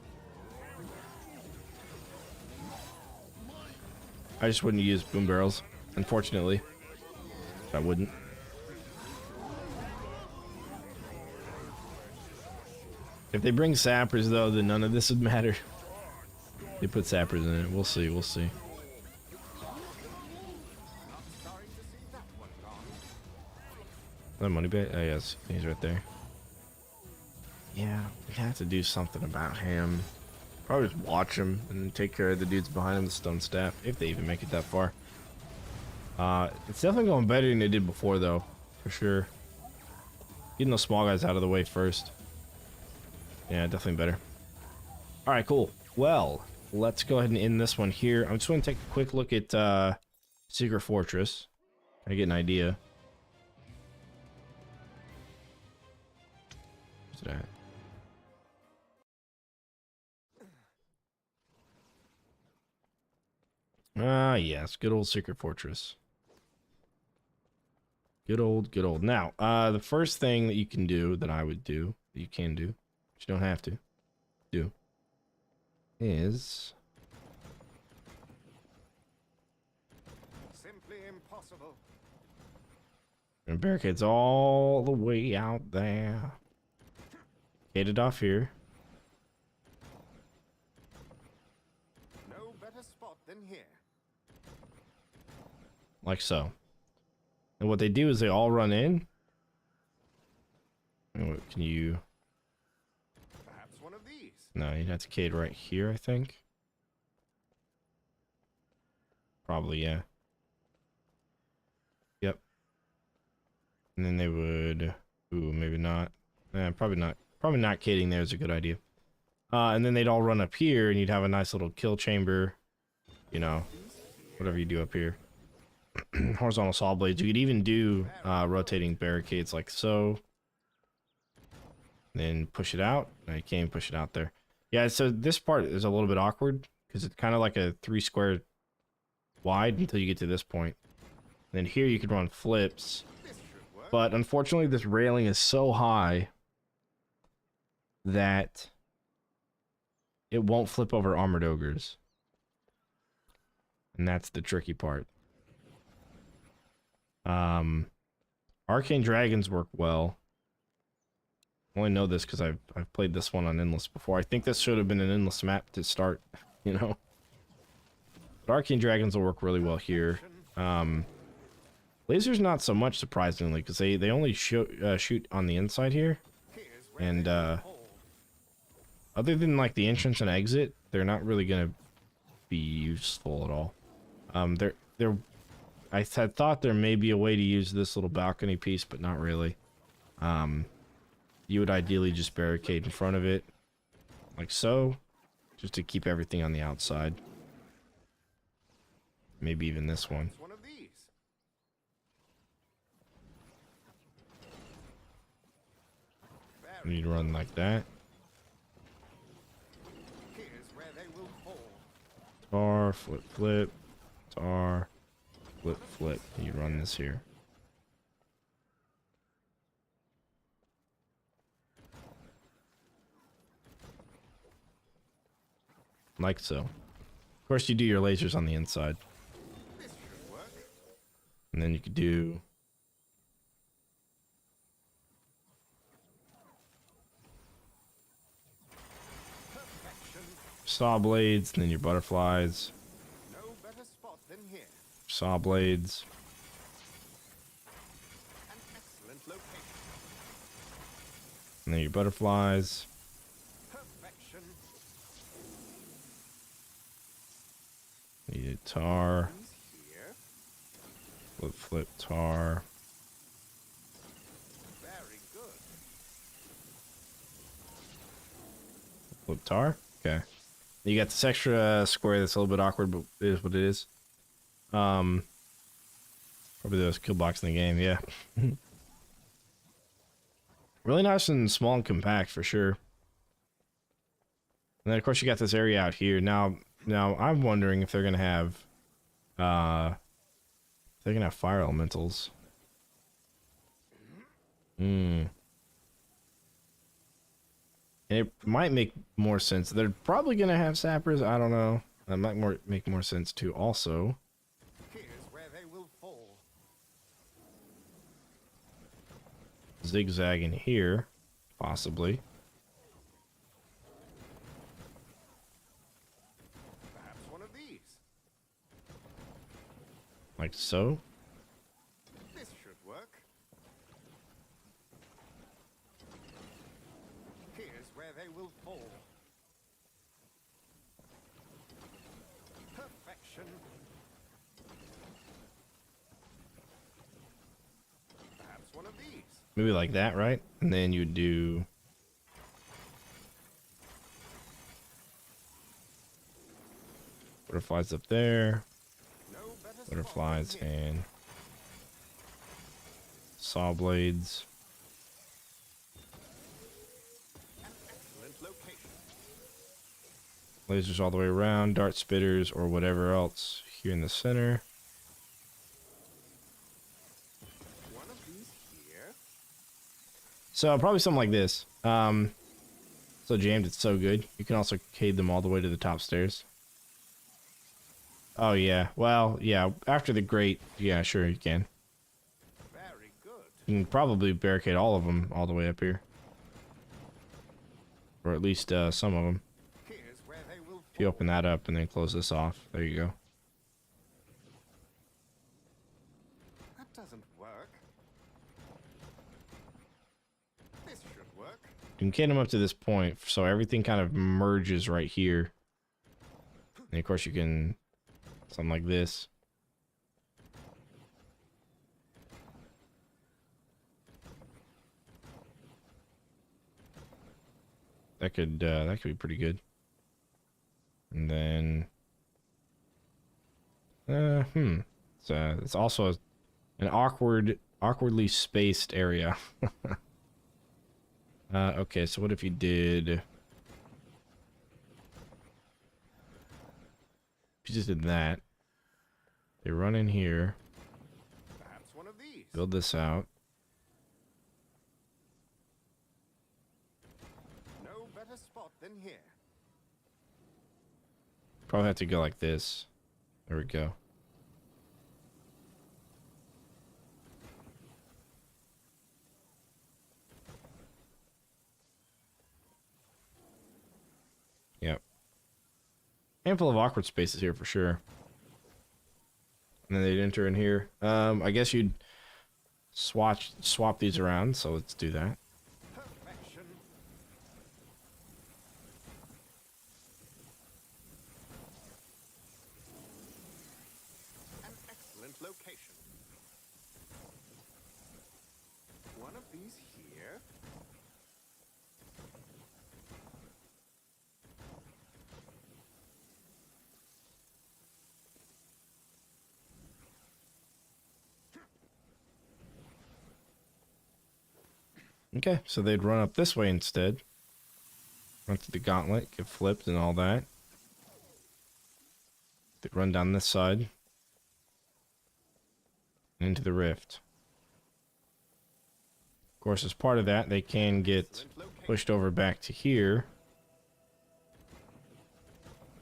I just wouldn't use boom barrels, unfortunately. I wouldn't. If they bring sappers, though, then none of this would matter. They put sappers in it. We'll see. We'll see. That money bit? Oh, yes. He's right there. Yeah, we have to do something about him. Probably just watch him and take care of the dudes behind him, the stone staff, if they even make it that far. It's definitely going better than it did before, though. For sure. Getting those small guys out of the way first. Yeah, definitely better. Alright, cool. Well, let's go ahead and end this one here. I'm just going to take a quick look at Secret Fortress. Kind of get an idea. Where's it at? Ah, yes. Good old Secret Fortress. Good old, good old. Now, the first thing that you can do, that I would do, that you can do, but you don't have to do, is Simply impossible. and barricades all the way out there. Gated off here. No better spot than here. Like so. And what they do is they all run in. Oh, can you? Perhaps one of these. No, you'd have to cade right here, I think. Probably, yeah. Yep. And then they would. Ooh, maybe not. Probably not. Probably not cading there is a good idea. And then they'd all run up here, and you'd have a nice little kill chamber. You know, whatever you do up here. Horizontal saw blades. You could even do rotating barricades like so. Then push it out. No, you can't even push it out there. Yeah, so this part is a little bit awkward because it's kind of like a 3 square wide until you get to this point. Then here you can run flips. But unfortunately, this railing is so high that it won't flip over armored ogres. And that's the tricky part. Arcane dragons work well. I only know this because I've played this one on endless before. I think this should have been an endless map to start, you know. But arcane dragons will work really well here. Lasers not so much, surprisingly, because they only shoot on the inside here, and other than like the entrance and exit, they're not really gonna be useful at all. I had thought there may be a way to use this little balcony piece, but not really. You would ideally just barricade in front of it, like so, just to keep everything on the outside. Maybe even this one. One of these. You need to run like that. Here's where they will fall. Tar, flip, flip, tar, flip, flip. You run this here. Like so. Of course, you do your lasers on the inside. This should work. And then you could do... Perfection. saw blades, and then your butterflies. No better spot than here. Saw blades. An excellent location. And then your butterflies. Perfection. Needed tar. These here. Flip, flip, tar. Very good. Flip tar. Okay. You got this extra square that's a little bit awkward, but it is what it is. Probably the most kill box in the game, yeah. Really nice and small and compact for sure. And then of course you got this area out here. Now I'm wondering if they're gonna have fire elementals. And it might make more sense. They're probably gonna have sappers. I don't know. That might make more sense too. Also, Here's where they will fall. zigzag in here, possibly. Perhaps one of these. Like so. This should work. Here's where they will fall. Perfection. Perhaps one of these. Maybe like that, right? And then you do butterflies up there, No better spot butterflies than here. and saw blades. An excellent location. Lasers all the way around, dart spitters or whatever else here in the center. One of these here. So probably something like this. So jammed, it's so good. You can also cade them all the way to the top stairs. Oh yeah, well, yeah, after the grate, yeah, sure you can. Very good. You can probably barricade all of them all the way up here. Or at least some of them. Here's where they will If you open that up and then close this off, there you go. That doesn't work. This should work. You can cade them up to this point, so everything kind of merges right here. And of course you can, something like this. That could be pretty good. And then, it's also an awkwardly spaced area. Okay, so what if you did? If you just did that, they run in here, Perhaps one of these. build this out. No better spot than here. Probably have to go like this. There we go. Yep. Handful of awkward spaces here for sure. And then they'd enter in here. I guess you'd swap these around, so let's do that. Perfection. An excellent location. One of these here. Okay, so they'd run up this way instead. Run through the gauntlet, get flipped and all that. They'd run down this side. And into the rift. Of course, as part of that, they can get pushed over back to here.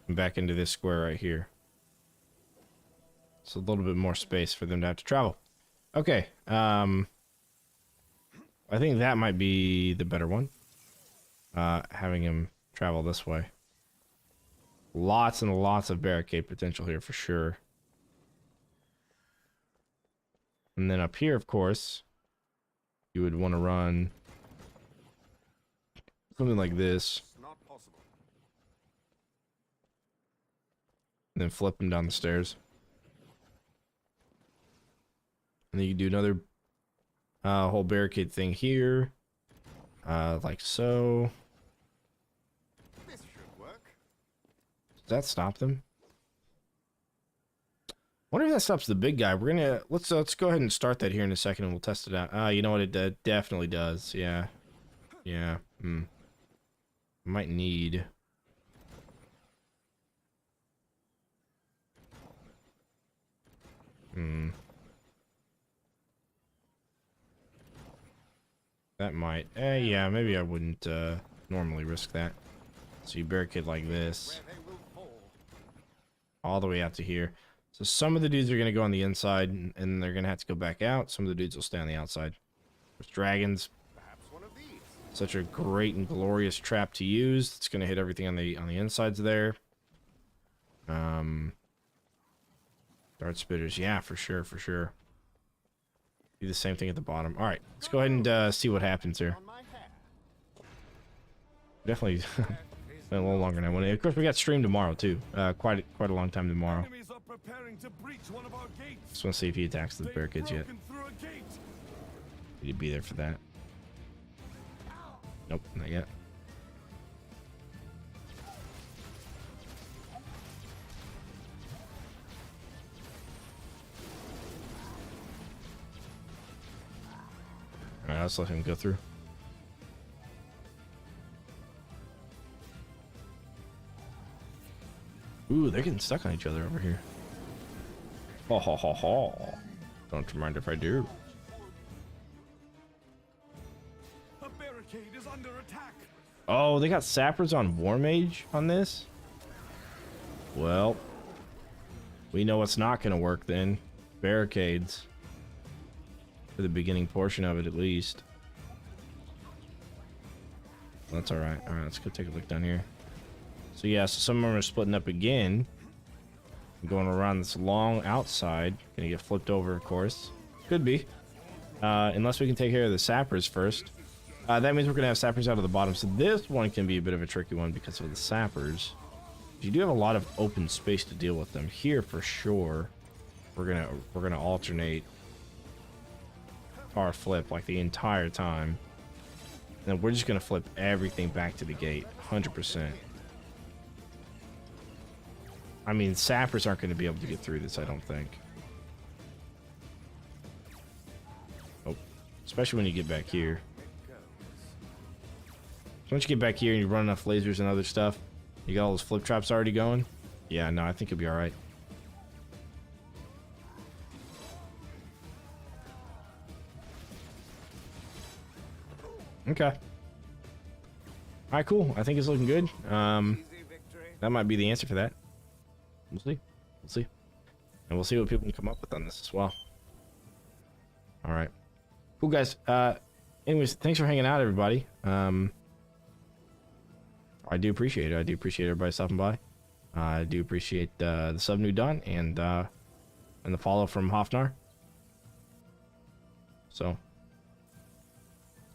And back into this square right here. So a little bit more space for them to have to travel. Okay, I think that might be the better one. Having him travel this way. Lots and lots of barricade potential here for sure. And then up here, of course, you would want to run something like this. Not possible. And then flip him down the stairs. And then you do another whole barricade thing here. Like so. This should work. Does that stop them? Wonder if that stops the big guy. We're gonna let's go ahead and start that here in a second, and we'll test it out. You know what? It definitely does. Yeah, yeah. Might need. That might. Yeah. Maybe I wouldn't normally risk that. So you barricade like this, Where they will fall. all the way out to here. So some of the dudes are going to go on the inside, and they're going to have to go back out. Some of the dudes will stay on the outside. There's dragons. Perhaps one of these. Such a great and glorious trap to use. It's going to hit everything on the insides there. Dart spitters. Yeah, for sure, for sure. Do the same thing at the bottom. All right, let's go ahead and see what happens here. On my hair. Definitely been a little longer than I wanted. Of course, we got stream tomorrow too. Quite a long time tomorrow. Enemies are preparing to breach one of our gates. Just want to see if he attacks the They've barricades yet. broken through a gate. He'd be there for that. Nope, not yet. Alright, let's let him go through. Ooh, they're getting stuck on each other over here. Ho ho ho ho. Don't mind if I do. A barricade is under attack. Oh, they got sappers on War Mage on this? Well, we know it's not going to work then. Barricades. For the beginning portion of it, at least. That's alright. Alright, let's go take a look down here. So yeah, so some of them are splitting up again. Going around this long outside. Gonna get flipped over, of course. Could be. Unless we can take care of the sappers first. That means we're gonna have sappers out of the bottom. So this one can be a bit of a tricky one because of the sappers. You do have a lot of open space to deal with them. Here for sure. We're gonna alternate our flip like the entire time. And then we're just gonna flip everything back to the gate. 100%. I mean, sappers aren't going to be able to get through this, I don't think. Oh, especially when you get back here. So once you get back here and you run enough lasers and other stuff, you got all those flip traps already going. Yeah, no, I think you'll be all right. Okay. All right, cool. I think it's looking good. That might be the answer for that. We'll see. We'll see. And we'll see what people can come up with on this as well. All right. Cool, guys. Anyways, thanks for hanging out, everybody. I do appreciate it. I do appreciate everybody stopping by. I do appreciate the sub new done and the follow from Hofnar. So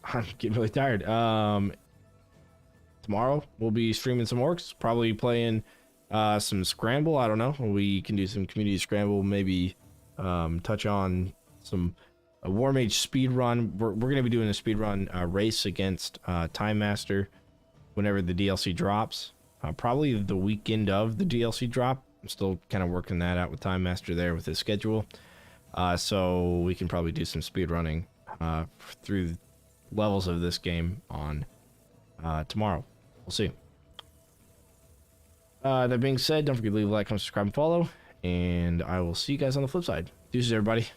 I'm getting really tired. Tomorrow we'll be streaming some orcs, probably playing some scramble. I don't know. We can do some community scramble, maybe touch on some a War Mage speed run. We're gonna be doing a speed run race against Time Master whenever the DLC drops. Probably the weekend of the DLC drop. I'm still kind of working that out with Time Master there with his schedule. So we can probably do some speed running through levels of this game on tomorrow. We'll see. That being said, don't forget to leave a like, comment, subscribe, and follow. And I will see you guys on the flip side. Deuces, everybody.